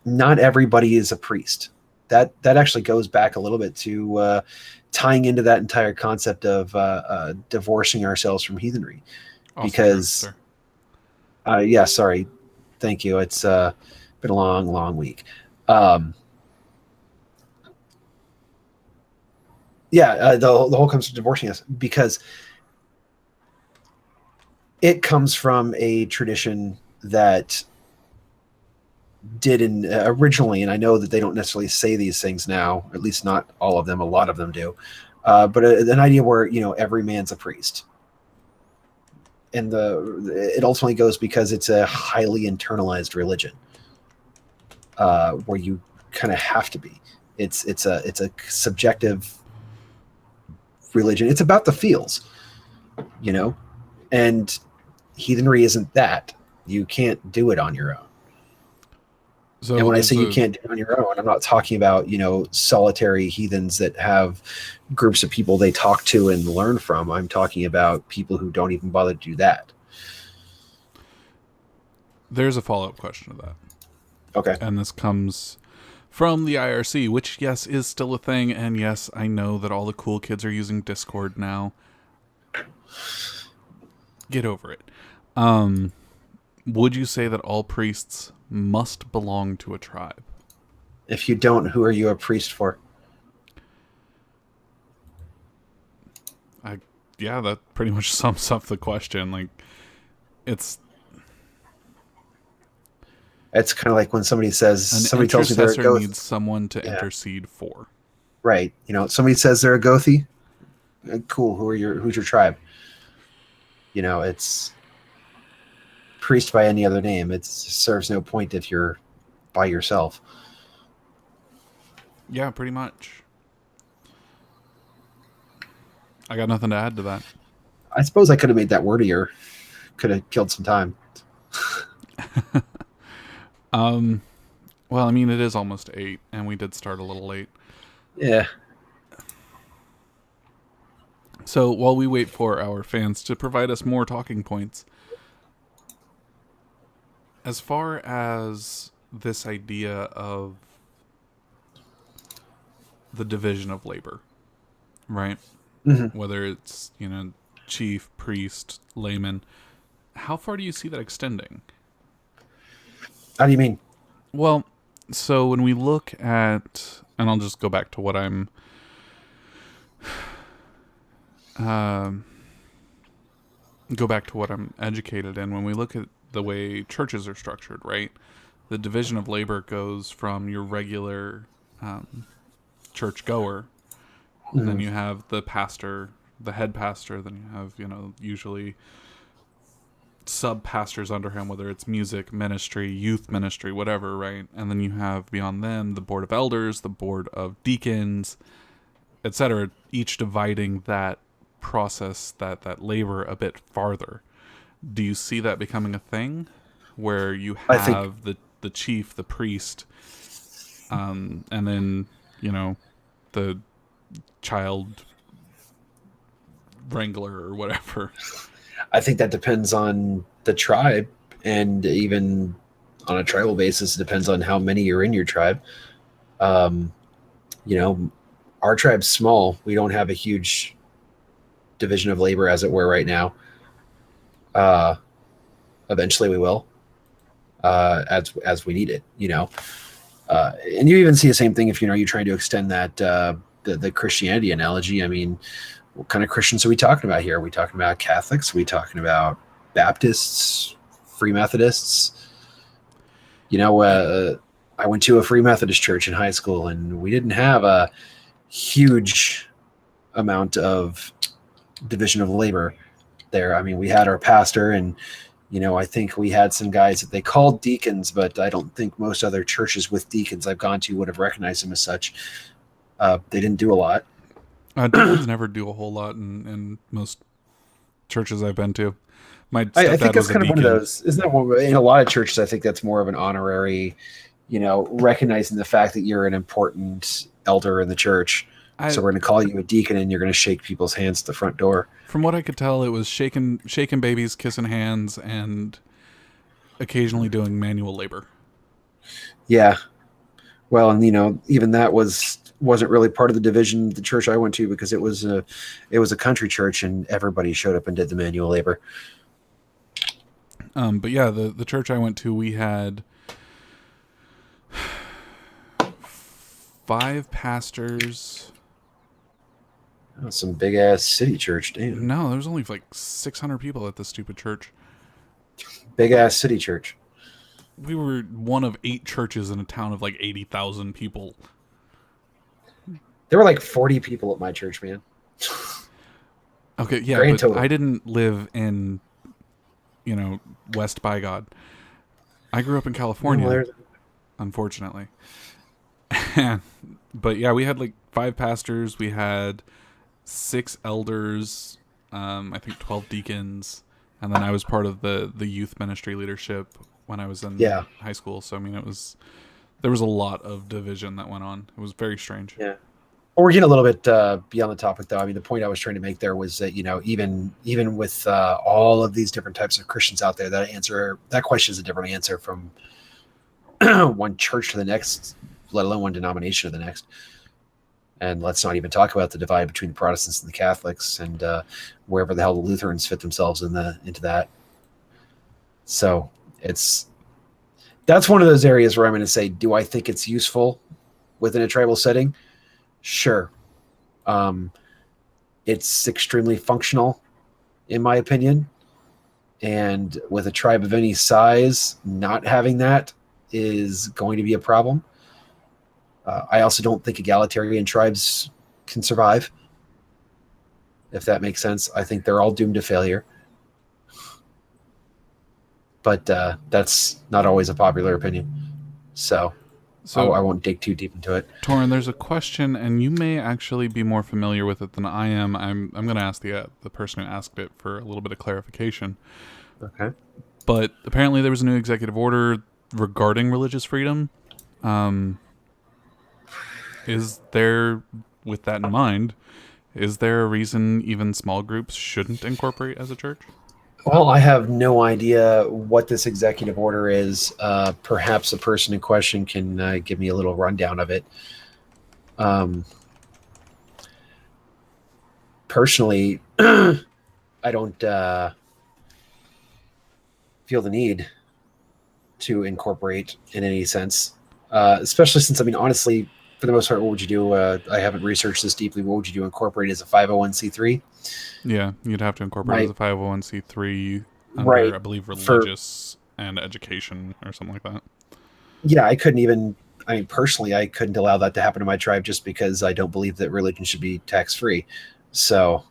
not everybody is a priest. That actually goes back a little bit to tying into that entire concept of divorcing ourselves from heathenry. Also because, true, sorry. Thank you. It's been a long, long week. The whole comes to divorcing us because it comes from a tradition that did originally, and I know that they don't necessarily say these things now, at least not all of them, a lot of them do, but an idea where, every man's a priest. And it ultimately goes because it's a highly internalized religion, where you kind of have to be. It's a subjective religion. It's about the feels, and heathenry isn't that. You can't do it on your own. So, and when I say you can't do it on your own, I'm not talking about, solitary heathens that have groups of people they talk to and learn from. I'm talking about people who don't even bother to do that. There's a follow-up question to that. Okay. And this comes from the IRC, which, yes, is still a thing. And yes, I know that all the cool kids are using Discord now. Get over it. Would you say that all priests must belong to a tribe? If you don't, who are you a priest for? That pretty much sums up the question. Like, it's kind of like when somebody tells me they're a Goth. Needs someone to intercede for. Right. Somebody says they're a Gothi. Cool. Who's your tribe? It's priest by any other name. It serves no point if you're by yourself. Yeah, pretty much. I got nothing to add to that. I suppose I could have made that wordier. Could have killed some time. Well, I mean, it is almost 8, and we did start a little late. Yeah. So while we wait for our fans to provide us more talking points, as far as this idea of the division of labor, right? Mhm. Whether it's, chief, priest, layman, how far do you see that extending? How do you mean? Well, so when we look at, and I'll just go back to what I'm, um, go back to what I'm educated in. When we look at the way churches are structured, right? The division of labor goes from your regular um, church goer, and then Mhm. you have the pastor, the head pastor, then you have, usually sub pastors under him, whether it's music ministry, youth ministry, whatever, right? And then you have beyond them the board of elders, the board of deacons, etc., each dividing that process, that labor a bit farther. Do you see that becoming a thing where you I think have the chief, the priest, and then, you know, the child wrangler or whatever? I think that depends on the tribe, and even on a tribal basis, it depends on how many are in your tribe. Um, you know, our tribe's small. We don't have a huge division of labor, as it were, right now. Uh, Eventually, we will, as we need it. And you even see the same thing if you're trying to extend that the Christianity analogy. I mean, what kind of Christians are we talking about here? Are we talking about Catholics? Are we talking about Baptists, Free Methodists? You know, I, I went to a Free Methodist church in high school, and we didn't have a huge amount of division of labor there. I mean, we had our pastor, and I think we had some guys that they called deacons, but I don't think most other churches with deacons I've gone to would have recognized them as such. They didn't do a lot. deacons never do a whole lot in most churches I've been to. My I think stepdad that's was a kind of one of deacon. those. Isn't that one in a lot of churches? I think that's more of an honorary, recognizing the fact that you're an important elder in the church. I So we're going to call you a deacon, and you're going to shake people's hands at the front door. From what I could tell, it was shaking babies, kissing hands, and occasionally doing manual labor. Yeah. Well, and even that wasn't really part of the division of the church I went to, because it was a country church, and everybody showed up and did the manual labor. But yeah, the church I went to, we had 5 pastors. Some big ass city church, damn. No, there was only like 600 people at this stupid church. Big ass city church. We were one of 8 churches in a town of like 80,000 people. There were like 40 people at my church, man. Okay, yeah, Grand but total. I didn't live in, West by God. I grew up in Well, California, there's unfortunately. But yeah, we had like 5 pastors. We had 6 elders. I think 12 deacons, and then I was part of the youth ministry leadership when I was in Yeah. high school. So I mean, there was a lot of division that went on. It was very strange. Yeah. Well, we're getting a little bit beyond the topic, though. I mean, the point I was trying to make there was that even with all of these different types of Christians out there, that question is a different answer from one church to the next, let alone one denomination to the next. And let's not even talk about the divide between the Protestants and the Catholics, and wherever the hell the Lutherans fit themselves into that. So that's one of those areas where I'm going to say, do I think it's useful within a tribal setting? Sure. Um, it's extremely functional, in my opinion. And with a tribe of any size, not having that is going to be a problem. I also don't think egalitarian tribes can survive, if that makes sense. I think they're all doomed to failure. But that's not always a popular opinion. So So, I won't dig too deep into it. Torin, there's a question, and you may actually be more familiar with it than I am. I'm going to ask the person who asked it for a little bit of clarification. Okay. But apparently, there was a new executive order regarding religious freedom. Is there, with that in mind, Is there a reason even small groups shouldn't incorporate as a church? Well, I have no idea what this executive order is. Perhaps the person in question can give me a little rundown of it. Um, Personally, I don't feel the need to incorporate in any sense, especially since, I mean, honestly, for the most part, what would you do? I haven't researched this deeply. What would you do? Incorporate as a 501c3? Yeah, you'd have to incorporate as My a 501c3 under, right I believe, for religious and education or something like that. Yeah, I couldn't even. I mean, personally, I couldn't allow that to happen to my tribe just because I don't believe that religion should be tax free. So,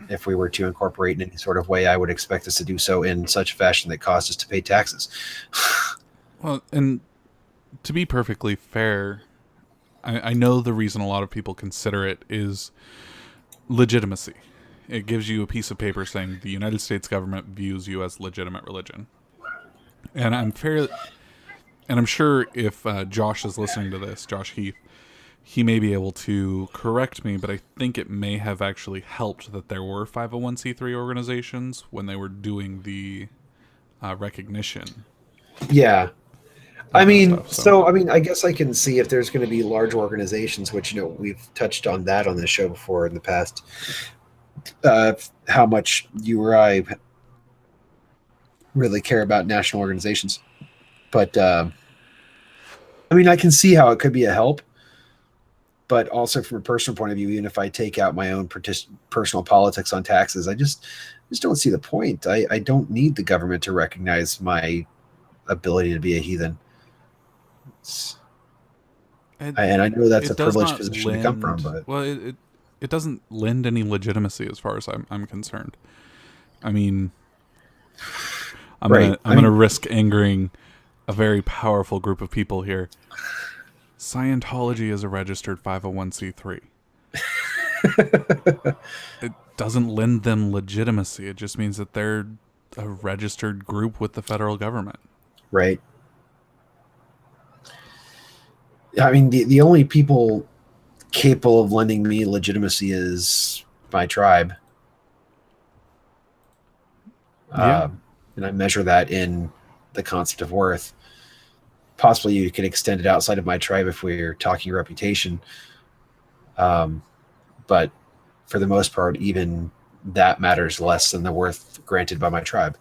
if we were to incorporate in any sort of way, I would expect us to do so in such a fashion that caused us to pay taxes. Well, and to be perfectly fair, I know the reason a lot of people consider it is legitimacy. It gives you a piece of paper saying the United States government views you as legitimate religion. And I'm sure if Josh is listening to this, Josh Heath, he may be able to correct me, but I think it may have actually helped that there were 501c3 organizations when they were doing the recognition Yeah, I of that mean, stuff. So, so I mean, I guess I can see if there's going to be large organizations, which we've touched on that on this show before in the past. Uh, how much you or I really care about national organizations, but I mean, I can see how it could be a help, but also from a personal point of view, even if I take out my own personal politics on taxes, I just don't see the point. I don't need the government to recognize my ability to be a heathen. it, And I know that's a it does privileged not position to come from, lend, but well, it doesn't lend any legitimacy as far as I'm concerned. I mean, right. I'm gonna risk angering a very powerful group of people here. Scientology is a registered 501c3. It doesn't lend them legitimacy. It just means that they're a registered group with the federal government. right. I mean, the only people capable of lending me legitimacy is my tribe. Yeah. And I measure that in the concept of worth. Possibly you could extend it outside of my tribe if we're talking reputation. Um, but for the most part, even that matters less than the worth granted by my tribe.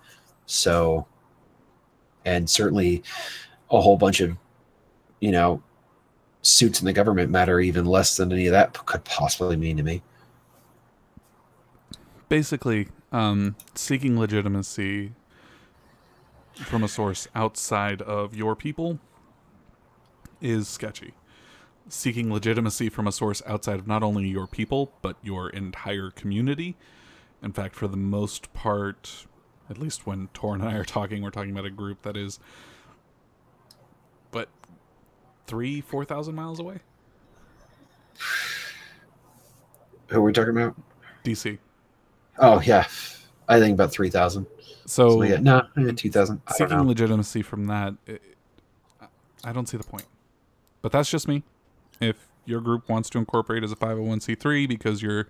So, and certainly a whole bunch of, you know, suits in the government matter even less than any of that could possibly mean to me. Basically, seeking legitimacy from a source outside of your people is sketchy. Seeking legitimacy from a source outside of not only your people, but your entire community. In fact, for the most part, at least when Thorin and I are talking, we're talking about a group that is, but 4,000 miles away? Who are we talking about? DC. Oh, yeah. I think about 3,000. Something like So, that. No, 2,000. I don't seeking know. legitimacy from that, I don't see the point. But that's just me. If your group wants to incorporate as a 501c3 because you're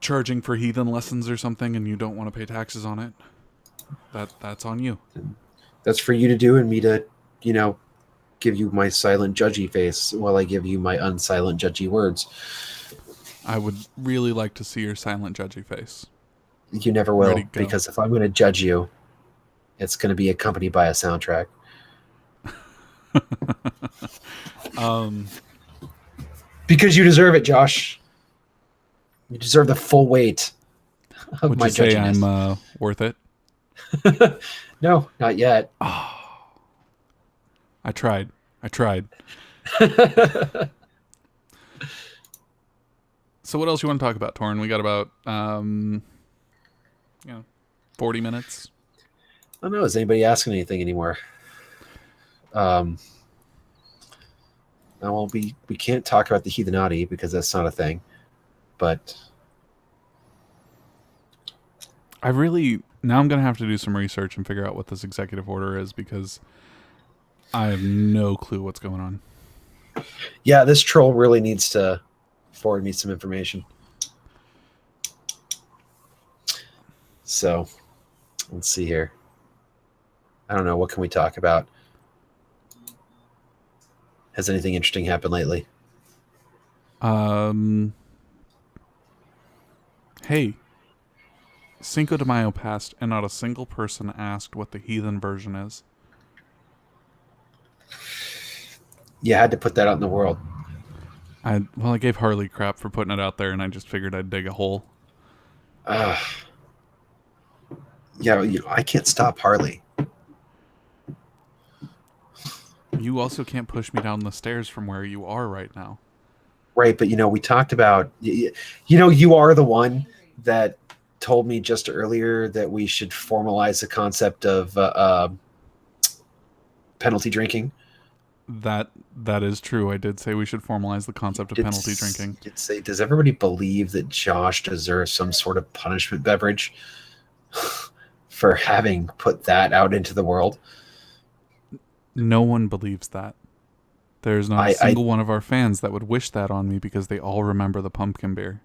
charging for heathen lessons or something and you don't want to pay taxes on it, that's on you. That's for you to do and me to, you know, give you my silent judgy face while I give you my unsilent judgy words. I would really like to see your silent judgy face. You never Ready, will, go. because if I'm going to judge you, it's going to be accompanied by a soundtrack. Because you deserve it, Josh. You deserve the full weight of Would my you say judginess. I'm worth it? No, not yet. I tried. So what else you want to talk about, Torrin? We got about 40 minutes. I don't know. Is anybody asking anything anymore? Now, well, we can't talk about the heathenati because that's not a thing. But I'm gonna have to do some research and figure out what this executive order is because I have no clue what's going on. Yeah, this troll really needs to forward me some information. So let's see here. I don't know. What can we talk about? Has anything interesting happened lately? Hey, Cinco de Mayo passed, and not a single person asked what the heathen version is. You had to put that out in the world. I gave Harley crap for putting it out there, and I just figured I'd dig a hole. Yeah, I can't stop Harley. You also can't push me down the stairs from where you are right now. Right, but we talked about, you are the one that told me just earlier that we should formalize the concept of penalty drinking. That is true. I did say we should formalize the concept of penalty drinking. You'd say, does everybody believe that Josh deserves some sort of punishment beverage for having put that out into the world? No one believes that. There's not a single one of our fans that would wish that on me because they all remember the pumpkin beer.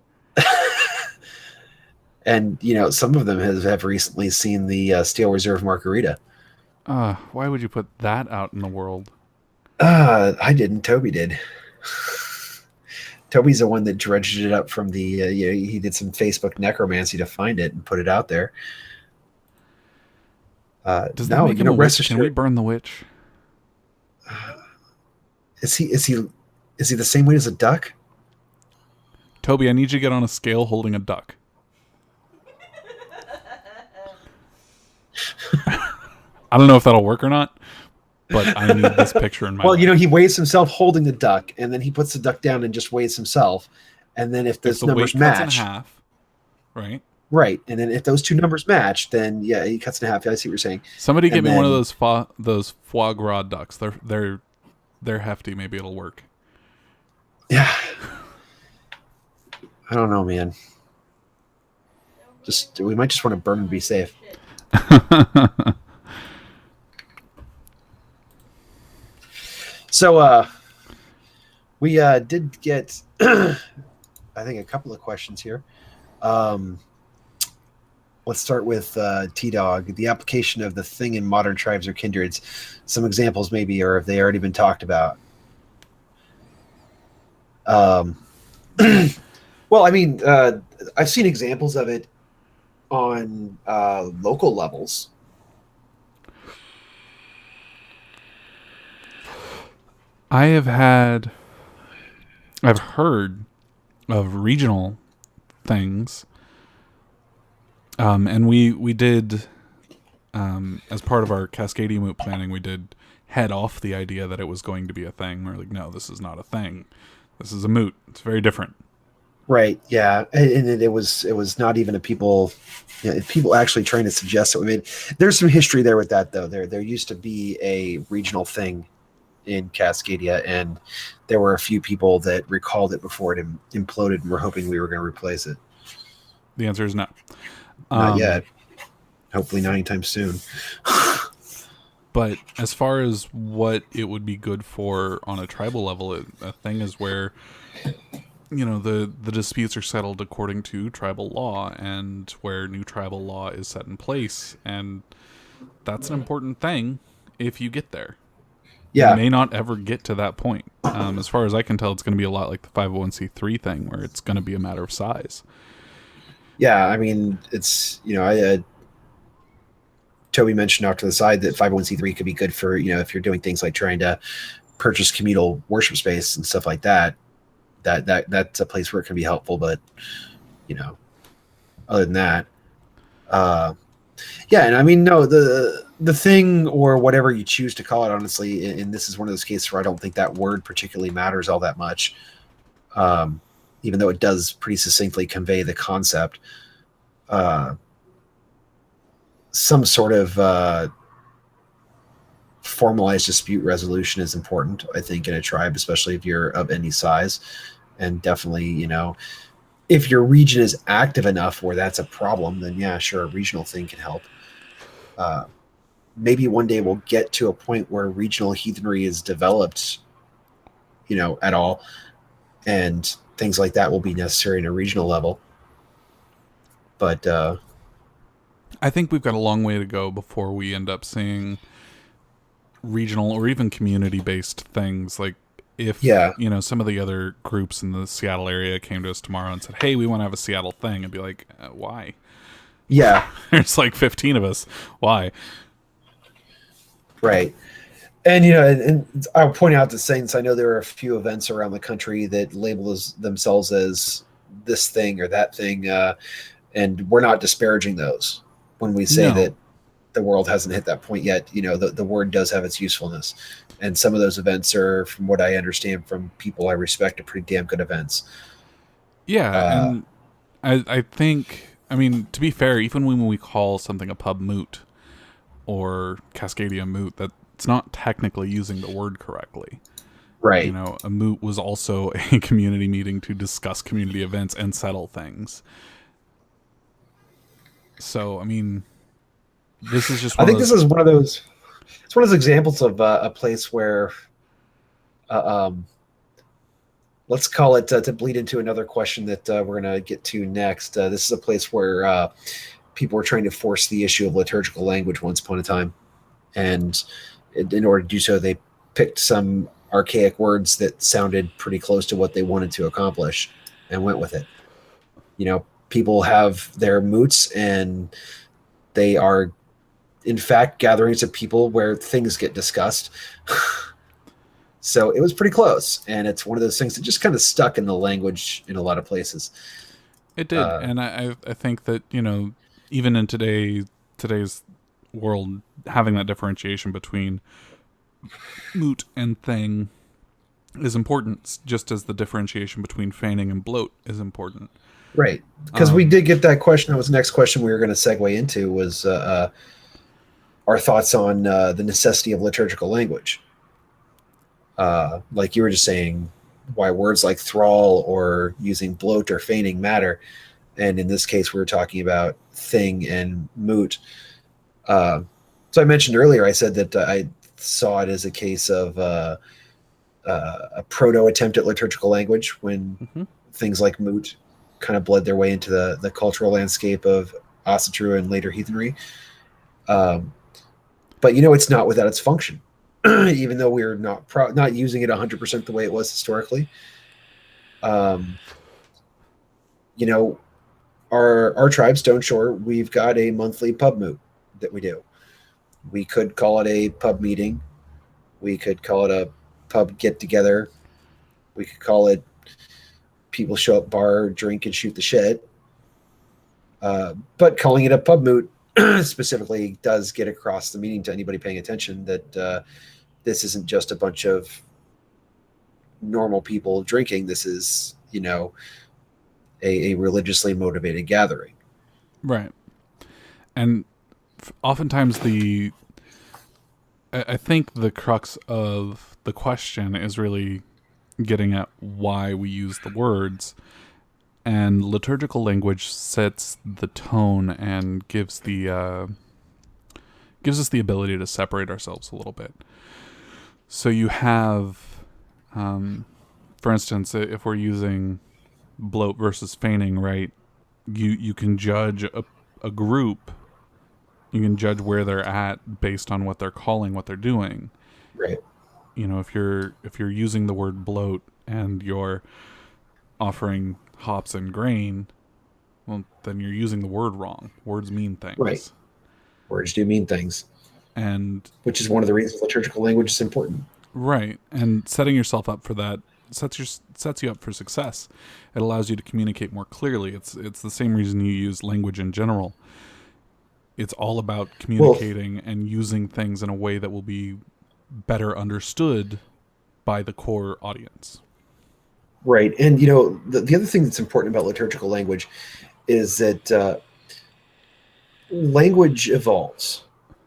And, some of them have recently seen the Steel Reserve Margarita. Why would you put that out in the world? I didn't. Toby did. Toby's the one that dredged it up from the, he did some Facebook necromancy to find it and put it out there. Does that make him a witch? Can we burn the witch? Is he the same weight as a duck? Toby, I need you to get on a scale holding a duck. I don't know if that'll work or not, but I need this picture in my mind. He weighs himself holding the duck, and then he puts the duck down and just weighs himself. And then if those numbers match, cuts in half, right? Right, and then if those two numbers match, then yeah, he cuts in half. I see what you're saying. Somebody get me one of those foie gras ducks. They're hefty. Maybe it'll work. Yeah, I don't know, man. We might just want to burn and be safe. So we did get I think a couple of questions here. Let's start with T-Dog. The application of the thing in modern tribes or kindreds. Some examples maybe, or have they already been talked about? Well, I mean, I've seen examples of it on local levels. I've heard of regional things, and we did, as part of our Cascadia moot planning, we did head off the idea that it was going to be a thing. We're like, no, this is not a thing. This is a moot. It's very different. Right. Yeah, and it was not even a people actually trying to suggest it. I mean, there's some history there with that though. There used to be a regional thing in Cascadia, and there were a few people that recalled it before it imploded, and were hoping we were going to replace it. The answer is no. Not yet. Hopefully not anytime soon. But as far as what it would be good for on a tribal level, a thing is where, the disputes are settled according to tribal law, and where new tribal law is set in place, and that's an important thing if you get there. Yeah. You may not ever get to that point. As far as I can tell, it's going to be a lot like the 501c3 thing, where it's going to be a matter of size. Yeah, I mean, it's, Toby mentioned off to the side that 501c3 could be good for, if you're doing things like trying to purchase communal worship space and stuff like that. That's a place where it can be helpful, but other than that, yeah. And I mean, no, the thing, or whatever you choose to call it, honestly, and this is one of those cases where I don't think that word particularly matters all that much, even though it does pretty succinctly convey the concept. Some sort of formalized dispute resolution is important, I think, in a tribe, especially if you're of any size. And definitely, if your region is active enough where that's a problem, then yeah, sure, a regional thing can help. Maybe one day we'll get to a point where regional heathenry is developed at all, and things like that will be necessary in a regional level. But I think we've got a long way to go before we end up seeing regional or even community based things. Like if yeah, some of the other groups in the Seattle area came to us tomorrow and said, hey, we want to have a Seattle thing, I'd be like, why? yeah, There's like 15 of us. Why? right. And and I'll point out the Saints. I know there are a few events around the country that label themselves as this thing or that thing, and we're not disparaging those when we say No. that the world hasn't hit that point yet. The word does have its usefulness, and some of those events are, from what I understand from people I respect, are pretty damn good events. Yeah, Uh, and I think, I mean, to be fair, even when we call something a pub moot or Cascadia moot, that's not technically using the word correctly. right. A moot was also a community meeting to discuss community events and settle things. So, I mean, this is just I one of think this those. is one of those. It's one of those examples of a place where, uh, um, let's call it, to bleed into another question that we're going to get to next. This is a place where people were trying to force the issue of liturgical language once upon a time, and in order to do so, they picked some archaic words that sounded pretty close to what they wanted to accomplish and went with it. People have their moots, and they are, in fact, gatherings of people where things get discussed. So it was pretty close, and it's one of those things that just kind of stuck in the language in a lot of places. It did, Uh, and I think that even in today's world, having that differentiation between moot and thing is important, just as the differentiation between feigning and bloat is important. right, because we Um, did get that question. That was the next question we were going to segue into, was our thoughts on the necessity of liturgical language. Like you were just saying, why words like thrall or using bloat or feigning matter. And in this case, we were talking about thing and moot. Uh, so I mentioned earlier, I said that I saw it as a case of a proto attempt at liturgical language when mhm. things like moot kind of bled their way into the cultural landscape of Asatru and later heathenry. Um, but it's not without its function. Even though we're not using it 100% the way it was historically. Um, you know, our tribe, Stone Shore, we've got a monthly pub moot that we do. We could call it a pub meeting. We could call it a pub get together. We could call it people show up, bar, drink, and shoot the shit. But calling it a pub moot specifically does get across the meaning to anybody paying attention that this isn't just a bunch of normal people drinking. This is, a religiously motivated gathering. Right, and oftentimes I think the crux of the question is really getting at why we use the words, and liturgical language sets the tone and gives us the ability to separate ourselves a little bit. So you have, for instance, if we're using bloat versus feigning, right? You can judge a group. You can judge where they're at based on what they're calling what they're doing. Right. If you're using the word bloat and you're offering hops and grain, well, then you're using the word wrong. Words mean Right. things, Words do mean things, and which is one of the reasons liturgical language is important. right, and setting yourself up for that sets you up for success. It allows you to communicate more clearly. It's the same reason you use language in general. It's all about Well, communicating and using things in a way that will be better understood by the core audience. right. And, the other thing that's important about liturgical language is that language evolves,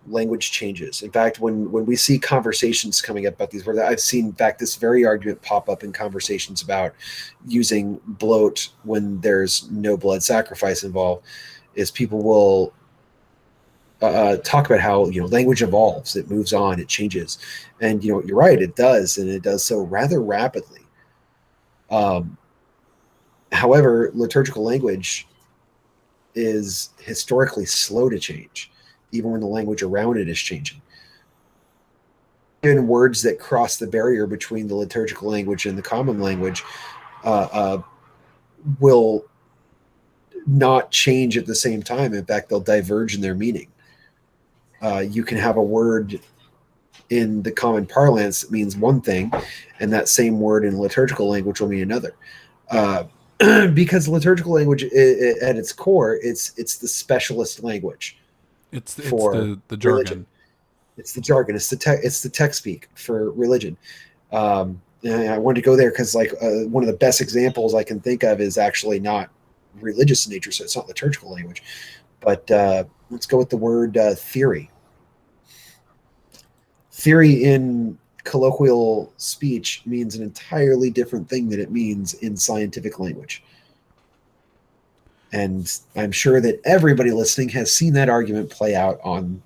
language changes. In fact, when we see conversations coming up about these words, I've seen, in fact, this very argument pop up in conversations about using bloat when there's no blood sacrifice involved, is people will talk about how language evolves, it moves on, it changes, and you're right, it does, and it does so rather rapidly. Um, However, liturgical language is historically slow to change, even when the language around it is changing. Even words that cross the barrier between the liturgical language and the common language will not change at the same time. In fact, they'll diverge in their meaning. You can have a word in the common parlance that means one thing, and that same word in liturgical language will mean another. Because liturgical language, at its core, it's the specialist language It's for the religion. jargon. It's the jargon. It's the tech speak for religion. And I wanted to go there because one of the best examples I can think of is actually not religious in nature, so it's not liturgical language. But let's go with the word theory. Theory in colloquial speech means an entirely different thing than it means in scientific language. And I'm sure that everybody listening has seen that argument play out on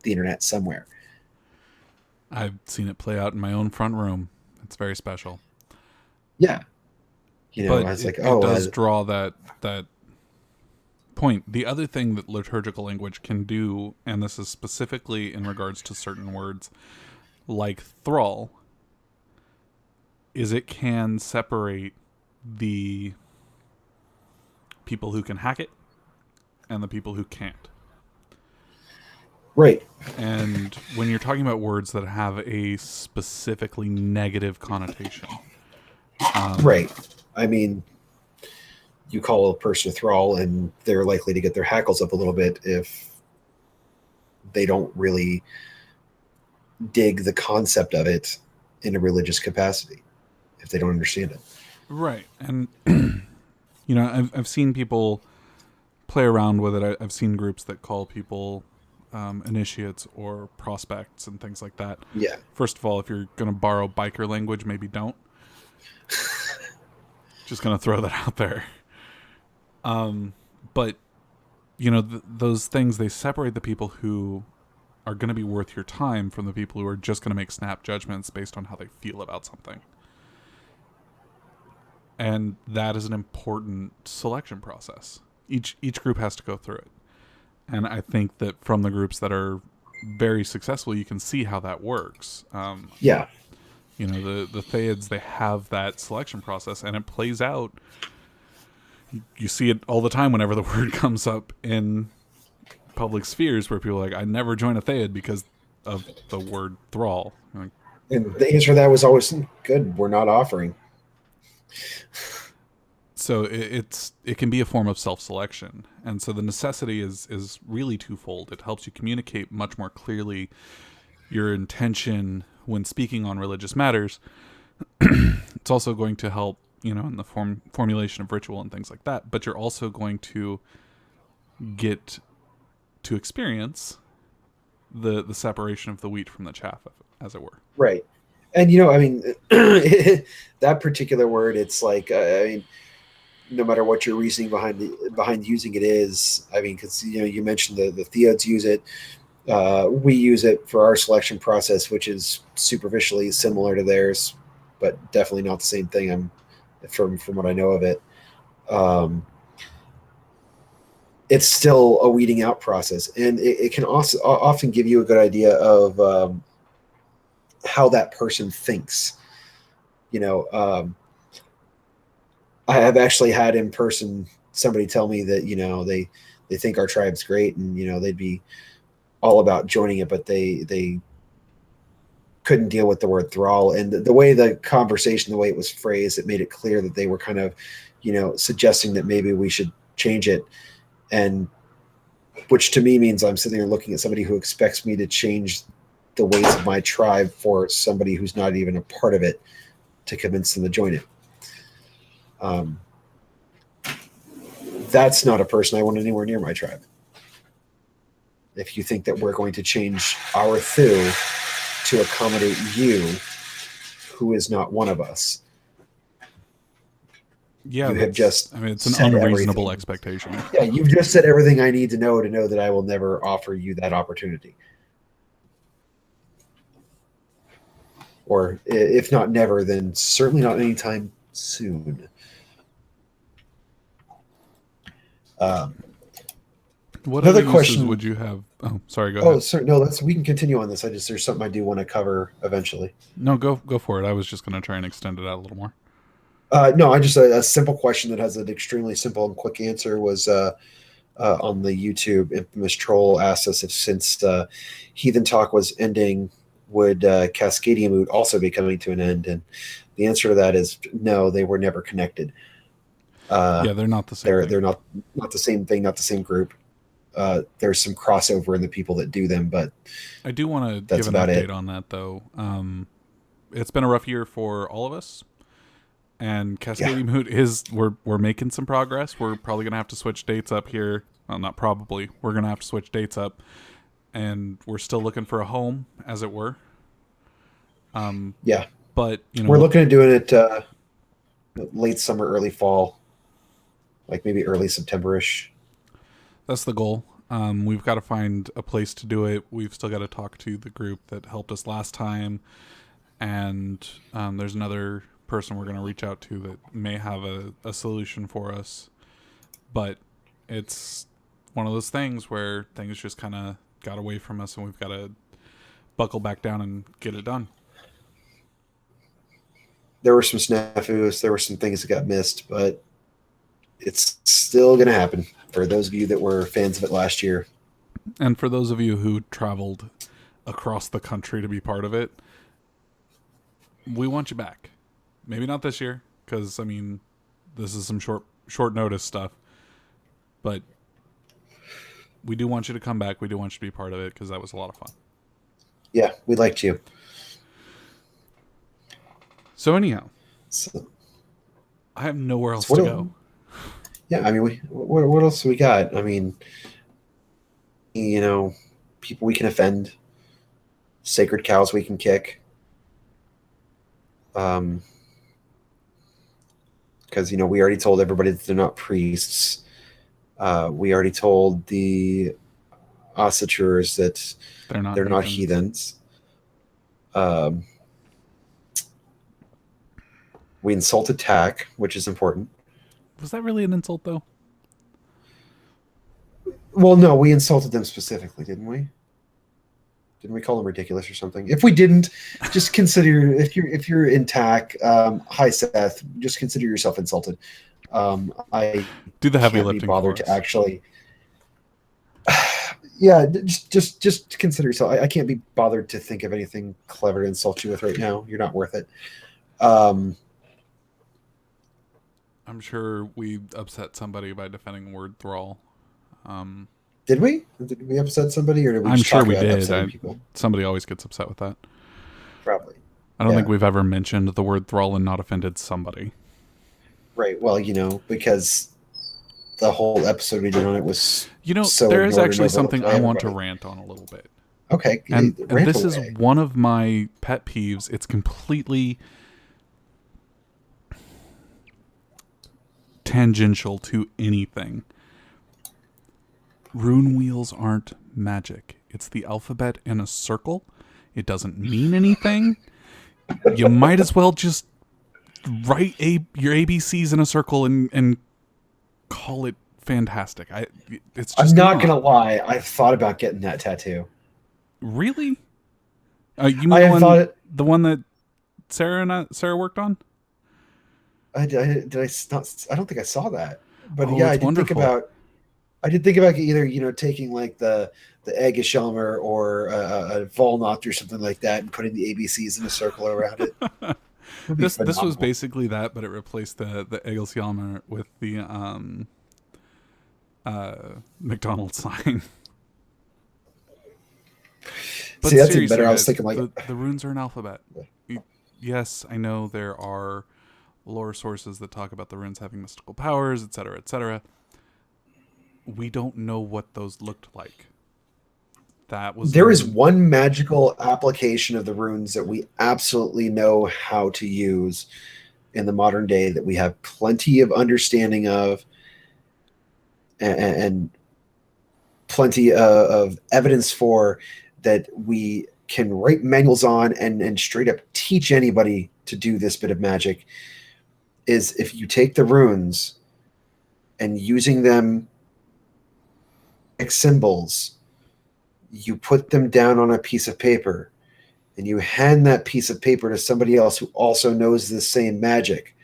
the internet somewhere. I've seen it play out in my own front room. It's very special. Yeah. But I was like, it does draw that point. The other thing that liturgical language can do, and this is specifically in regards to certain words like thrall, is it can separate the people who can hack it and the people who can't. right. And when you're talking about words that have a specifically negative connotation, Right. I mean, you call a person a thrall, and they're likely to get their hackles up a little bit if they don't really dig the concept of it in a religious capacity, if they don't understand it. right? And I've seen people play around with it. I've seen groups that call people initiates or prospects and things like that. Yeah. First of all, if you're going to borrow biker language, maybe don't. Just going to throw that out there. But those things, they separate the people who are going to be worth your time from the people who are just going to make snap judgments based on how they feel about something. And that is an important selection process. Each group has to go through it. And I think that from the groups that are very successful, you can see how that works. Yeah. The Theids, they have that selection process, and it plays out. You see it all the time whenever the word comes up in public spheres where people are like, I never join a Theid because of the word thrall. Like, and the answer to that was always good. We're not offering. So it can be a form of self-selection. And so the necessity is really twofold. It helps you communicate much more clearly your intention when speaking on religious matters. It's also going to help, in the formulation of ritual and things like that. But you're also going to get to experience the separation of the wheat from the chaff, as it were. Right. And, that particular word, it's like, no matter what your reasoning behind using it is, because you mentioned the Theods use it, we use it for our selection process, which is superficially similar to theirs, but definitely not the same thing. From what I know of it, it's still a weeding out process, and it can also often give you a good idea of how that person thinks. I have actually had in person somebody tell me that they think our tribe's great, and they'd be all about joining it, but they couldn't deal with the word thrall, and the way the conversation, the way it was phrased, it made it clear that they were kind of suggesting that maybe we should change it, and which to me means I'm sitting there looking at somebody who expects me to change the ways of my tribe for somebody who's not even a part of it to convince them to join it. That's not a person I want anywhere near my tribe. If you think that we're going to change our Thu to accommodate you, who is not one of us, Yeah, You have just it's an said unreasonable everything. expectation. Yeah, you've just said everything I need to know that I will never offer you that opportunity. Or if not never, then certainly not anytime soon. Um, What other Another uses question. would you have? Oh, sorry, go Oh, ahead. sir, no, we can continue on this. There's something I do want to cover eventually. No, go for it. I was just going to try and extend it out a little more. No, I just a simple question that has an extremely simple and quick answer was on the YouTube. Infamous Troll asked us if since Heathen Talk was ending, would Cascadia Moot also be coming to an end? And the answer to that is no. They were never connected. Yeah, they're not the same thing. They're not the same thing, not the same group. There's some crossover in the people that do them, but I do want to that's give an about update it. on that, though. It's been a rough year for all of us, and Yeah, Cascading Moot is we're making some progress. We're probably gonna have to switch dates up here. Well, not probably. We're gonna have to switch dates up, and we're still looking for a home, as it were. yeah. But We're looking at doing it late summer, early fall, like maybe early September-ish. that's the goal. We've got to find a place to do it. We've still got to talk to the group that helped us last time, and there's another person we're going to reach out to that may have a solution for us. But it's one of those things where things just kind of got away from us, and we've got to buckle back down and get it done. There were some snafus, there were some things that got missed, but it's still going to happen for those of you that were fans of it last year. And for those of you who traveled across the country to be part of it, we want you back. Maybe not this year, because I mean, this is some short notice stuff. But we do want you to come back. We do want you to be part of it because that was a lot of fun. Yeah, we liked you. So anyhow, So, I have nowhere else to go. Yeah, I mean, what else we got? I mean, people we can offend, sacred cows we can kick. Because we already told everybody that they're not priests. We already told the Ossatures that they're not heathens. We insulted Tack, which is important. Was that really an insult, though? Well, no, we insulted them specifically, didn't we? Didn't we call them ridiculous or something? If we didn't, just consider if you're in Tack. Hi, Seth. Just consider yourself insulted. I do the heavy can't lifting be bothered for us. to actually. Yeah, just consider yourself. I can't be bothered to think of anything clever to insult you with right now. You're not worth it. I'm sure we upset somebody by defending the word thrall. Did we? Did we upset somebody, or did we? I'm Just sure talk we about did. upsetting people? Somebody always gets upset with that. Probably. I don't think we've ever mentioned the word thrall and not offended somebody. Right. Well, because the whole episode we did on it was so there is actually ignored and something overlooked by I want to everybody. rant on a little bit. Okay. And rant this away. is one of my pet peeves. It's completely tangential to anything. Rune wheels aren't magic. It's the alphabet in a circle. It doesn't mean anything. You might as well just write your ABCs in a circle and call it fantastic. It's just I'm not gonna lie. I've thought about getting that tattoo. Really? You mean the one that Sarah worked on? Did I not? I don't think I saw that. But Oh, yeah, it's wonderful. I did think about either taking like the Eggeshelmer or a Volnot or something like that and putting the ABCs in a circle around it. This was basically that, but it replaced the Eggeshelmer with the McDonald's sign. But see, that's even better. I was thinking like the runes are an alphabet. Yes, I know there are lore sources that talk about the runes having mystical powers, etc., etc. We don't know what those looked like. There is one magical application of the runes that we absolutely know how to use, in the modern day that we have plenty of understanding of, and plenty of evidence for, that we can write manuals on and straight up teach anybody to do this bit of magic, is if you take the runes and using them like symbols, you put them down on a piece of paper and you hand that piece of paper to somebody else who also knows the same magic.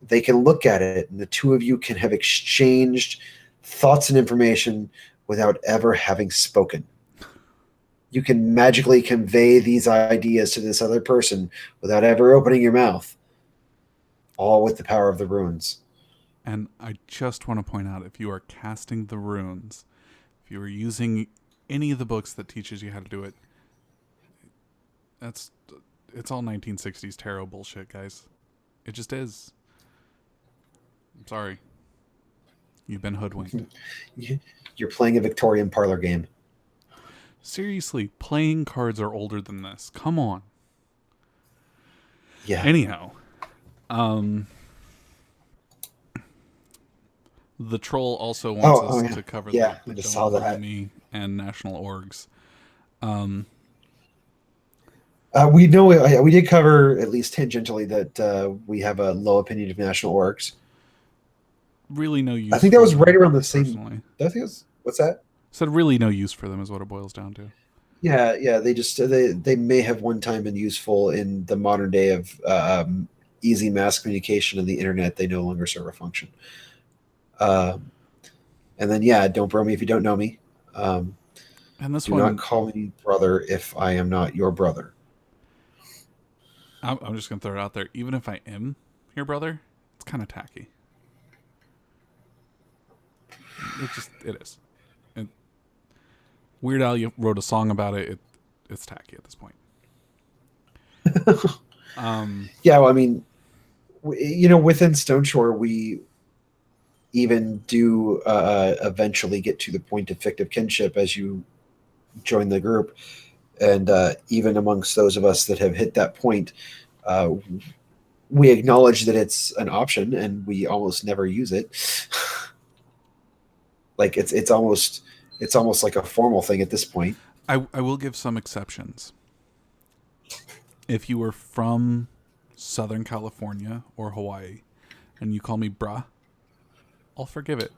They can look at it and the two of you can have exchanged thoughts and information without ever having spoken. You can magically convey these ideas to this other person without ever opening your mouth, all with the power of the runes. And I just want to point out, if you are casting the runes, if you are using any of the books that teaches you how to do it, it's all 1960s tarot bullshit, guys. It just is. I'm sorry. You've been hoodwinked. You're playing a Victorian parlor game. Seriously, playing cards are older than this. Come on. Yeah. Anyhow, the troll also wants us to cover the I just saw that. Me and national orgs. We know we did cover at least tangentially that we have a low opinion of national orgs. Really no use. I think that was right around the same. Personally. I think it was, what's that? Said really no use for them is what it boils down to. Yeah. They just they may have one time been useful in the modern day of easy mass communication and the internet. They no longer serve a function. And then don't bro me if you don't know me. And this do not call me brother if I am not your brother. I'm just gonna throw it out there. Even if I am your brother, it's kind of tacky. It is. Weird Al wrote a song about it. It's tacky at this point. Well, I mean, within Stone Shore, we even do eventually get to the point of fictive kinship as you join the group. And even amongst those of us that have hit that point, we acknowledge that it's an option and we almost never use it. Like it's almost like a formal thing at this point. I will give some exceptions. If you were from Southern California or Hawaii and you call me bruh, I'll forgive it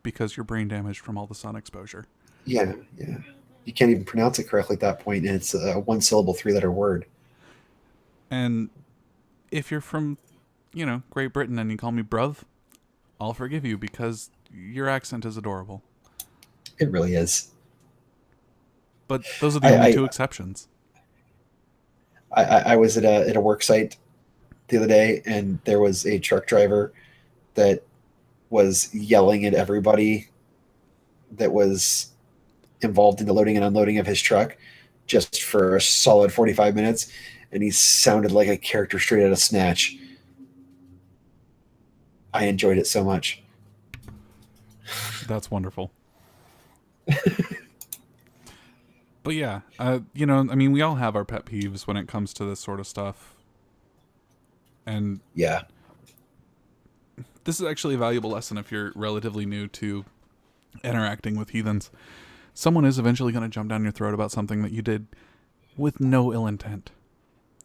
because you're brain damaged from all the sun exposure. Yeah. You can't even pronounce it correctly at that point, and it's a one-syllable, three-letter word. And if you're from, Great Britain and you call me bruv, I'll forgive you because your accent is adorable. It really is. But those are the only two exceptions. I was at a work site the other day, and there was a truck driver that was yelling at everybody that was involved in the loading and unloading of his truck just for a solid 45 minutes, and he sounded like a character straight out of Snatch. I enjoyed it so much. That's wonderful. But yeah, we all have our pet peeves when it comes to this sort of stuff. And yeah, this is actually a valuable lesson if you're relatively new to interacting with heathens. Someone is eventually going to jump down your throat about something that you did with no ill intent.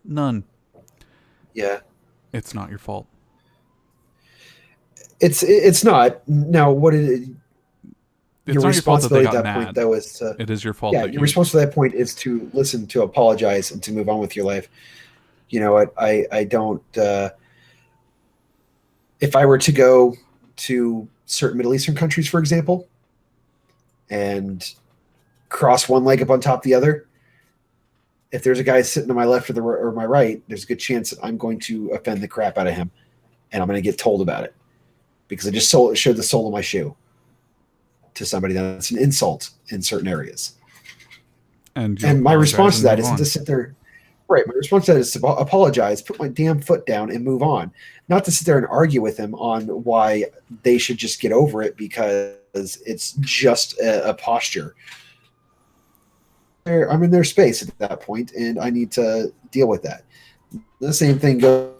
None. Yeah. It's not your fault. It's not. Now, what is it? It's your responsibility at that point, though, is it is your fault. Yeah, your responsibility at that point is to listen, to apologize, and to move on with your life. You know what? I don't. If I were to go to certain Middle Eastern countries, for example, and cross one leg up on top of the other, if there's a guy sitting to my left or my right, there's a good chance that I'm going to offend the crap out of him, and I'm going to get told about it because I just showed the sole of my shoe to somebody. That's an insult in certain areas. And my response to that isn't to sit there. Right. My response to that is to apologize, put my damn foot down, and move on. Not to sit there and argue with him on why they should just get over it because it's just a posture. I'm in their space at that point, and I need to deal with that. The same thing goes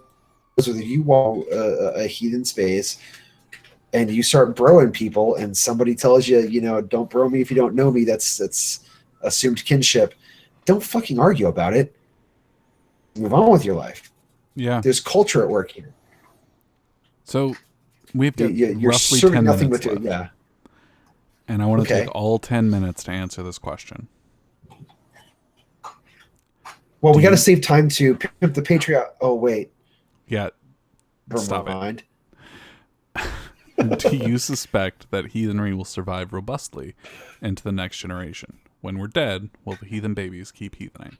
with you walk a heathen space and you start broing people, and somebody tells you, don't bro me if you don't know me. That's assumed kinship. Don't fucking argue about it. Move on with your life. Yeah. There's culture at work here. So we've got You're roughly serving 10 nothing minutes with it. left. Yeah. And I want to Okay. take all 10 minutes to answer this question. Well, we got to save time to pick up the Patreon. Oh, wait. Yeah. Never Stop mind. it. Do you suspect that heathenry will survive robustly into the next generation? When we're dead, will the heathen babies keep heathening?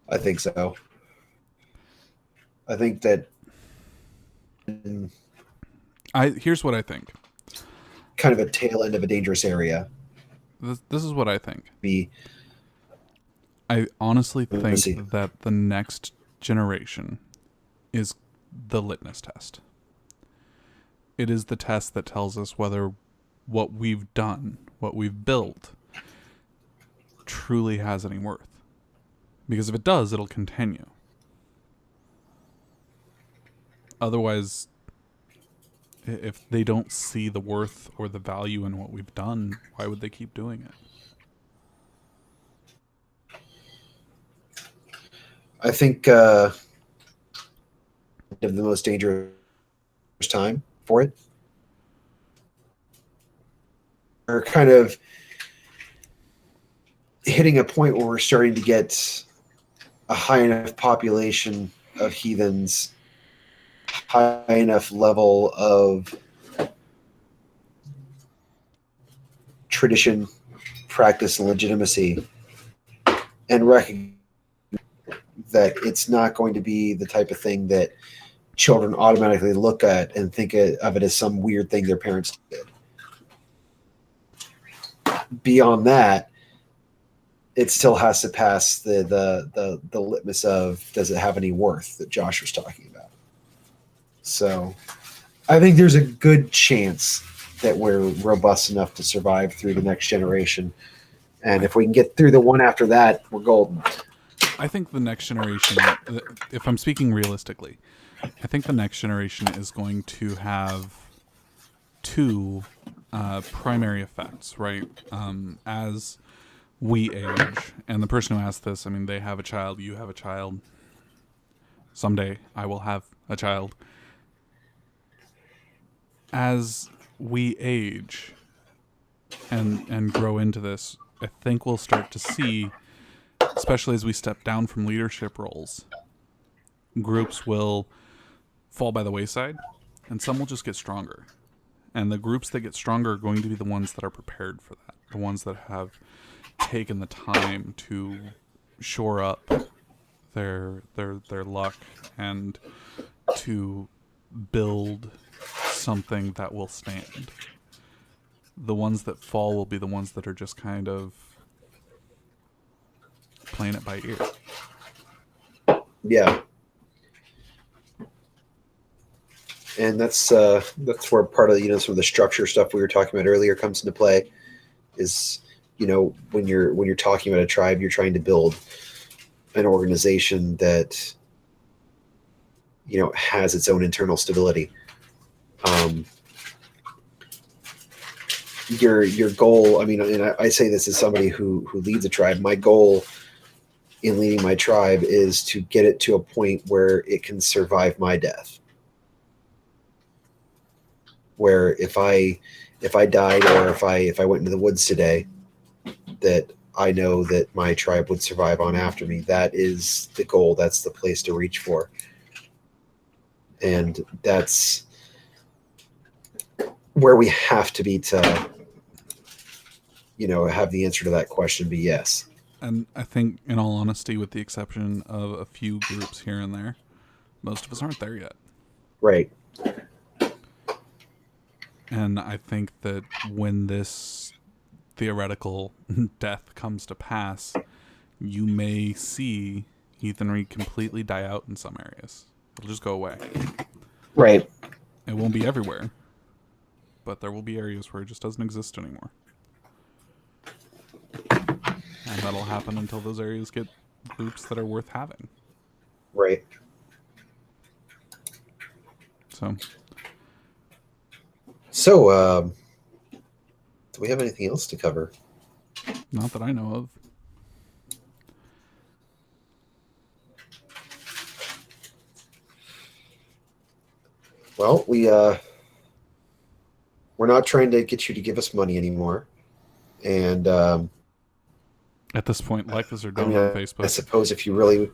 I think so. I think that Here's what I think. kind of a tail end of a dangerous area. This is what I think. Be I honestly Let's see. think that the next generation is the litmus test. It is the test that tells us whether what we've done, what we've built, truly has any worth. Because if it does, it'll continue. Otherwise, if they don't see the worth or the value in what we've done, why would they keep doing it? I think of the most dangerous time for it. We're kind of hitting a point where we're starting to get a high enough population of heathens, high enough level of tradition, practice, and legitimacy, and recognize that it's not going to be the type of thing that children automatically look at and think of it as some weird thing their parents did. Beyond that, it still has to pass the litmus of, does it have any worth, that Josh was talking about. So I think there's a good chance that we're robust enough to survive through the next generation. And if we can get through the one after that, we're golden. I think the next generation, if I'm speaking realistically, I think the next generation is going to have two primary effects, right? As we age, and the person who asked this, I mean, they have a child, you have a child. Someday I will have a child. As we age and grow into this, I think we'll start to see, especially as we step down from leadership roles, groups will fall by the wayside and some will just get stronger. And the groups that get stronger are going to be the ones that are prepared for that, the ones that have taken the time to shore up their luck and to build something that will stand. The ones that fall will be the ones that are just kind of playing it by ear. Yeah. And that's where part of some of the structure stuff we were talking about earlier comes into play. Is when you're talking about a tribe, you're trying to build an organization that has its own internal stability. Your goal. I mean, and I say this as somebody who leads a tribe. My goal in leading my tribe is to get it to a point where it can survive my death. Where if I died, or if I went into the woods today, that I know that my tribe would survive on after me. That is the goal. That's the place to reach for. And that's where we have to be to, have the answer to that question be yes. And I think, in all honesty, with the exception of a few groups here and there, most of us aren't there yet. Right. And I think that when this theoretical death comes to pass, you may see heathenry completely die out in some areas. It'll just go away. Right. It won't be everywhere, but there will be areas where it just doesn't exist anymore. And that'll happen until those areas get groups that are worth having. Right. So, do we have anything else to cover? not that I know of. Well, we're not trying to get you to give us money anymore, and At this point, like us or I don't mean, on I Facebook. suppose if you really,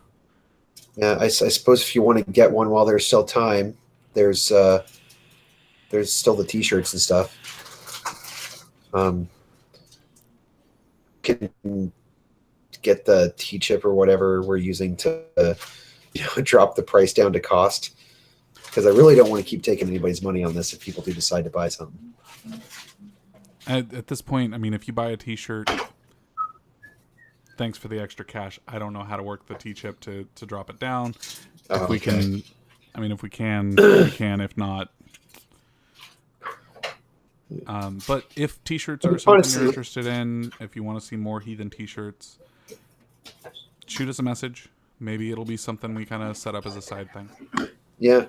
yeah, I suppose if you want to get one while there's still time, there's still the T-shirts and stuff. Can get the T-chip or whatever we're using to drop the price down to cost, because I really don't want to keep taking anybody's money on this if people do decide to buy something. At this point, I mean, if you buy a T-shirt, thanks for the extra cash. I don't know how to work the T-chip to drop it down. If we can, I mean, if we can, we can. If not, but if T-shirts are something Honestly, you're interested in, if you want to see more Heathen T-shirts, shoot us a message. Maybe it'll be something we kind of set up as a side thing. yeah.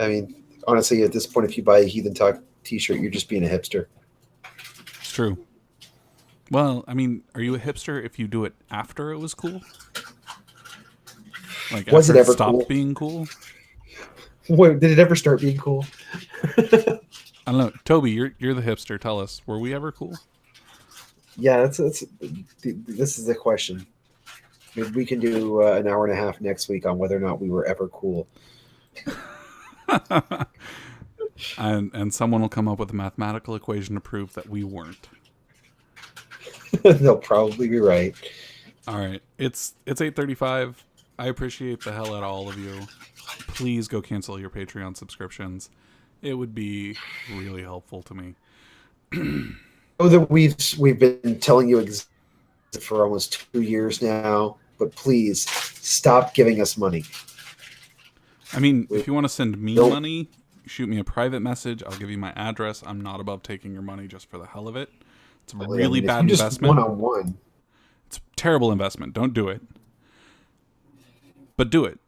I mean, honestly, at this point, if you buy a Heathen Talk T-shirt, you're just being a hipster. It's true. Well, I mean, are you a hipster if you do it after it was cool? Like Was after it it ever stopped cool? being cool? Wait, did it ever start being cool? I don't know. Toby, you're the hipster. Tell us, were we ever cool? Yeah, that's this is the question. Maybe we can do an hour and a half next week on whether or not we were ever cool. and someone will come up with a mathematical equation to prove that we weren't. They'll probably be right. All right, it's 8:35. I appreciate the hell out of all of you. Please go cancel your Patreon subscriptions. It would be really helpful to me. know that we've been telling you for almost 2 years now, but please stop giving us money. I mean, We if you want to send me don't. money, shoot me a private message. I'll give you my address. I'm not above taking your money just for the hell of it. It's a I really mean, if bad you just investment. one-on-one, It's a terrible investment. Don't do it. But do it.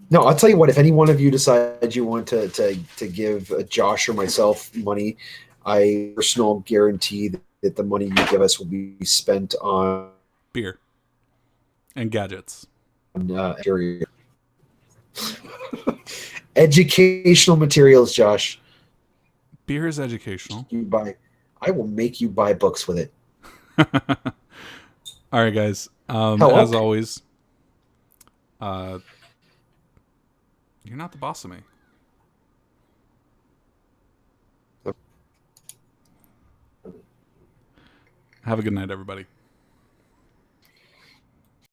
no, I'll tell you what. If any one of you decide you want to give Josh or myself money, I personal guarantee that the money you give us will be spent on Beer and gadgets. Curious. Educational materials, Josh. Beer is educational. You buy. I will make you buy books with it. All right, guys. Hell, As okay. always, you're not the boss of me. Have a good night, everybody.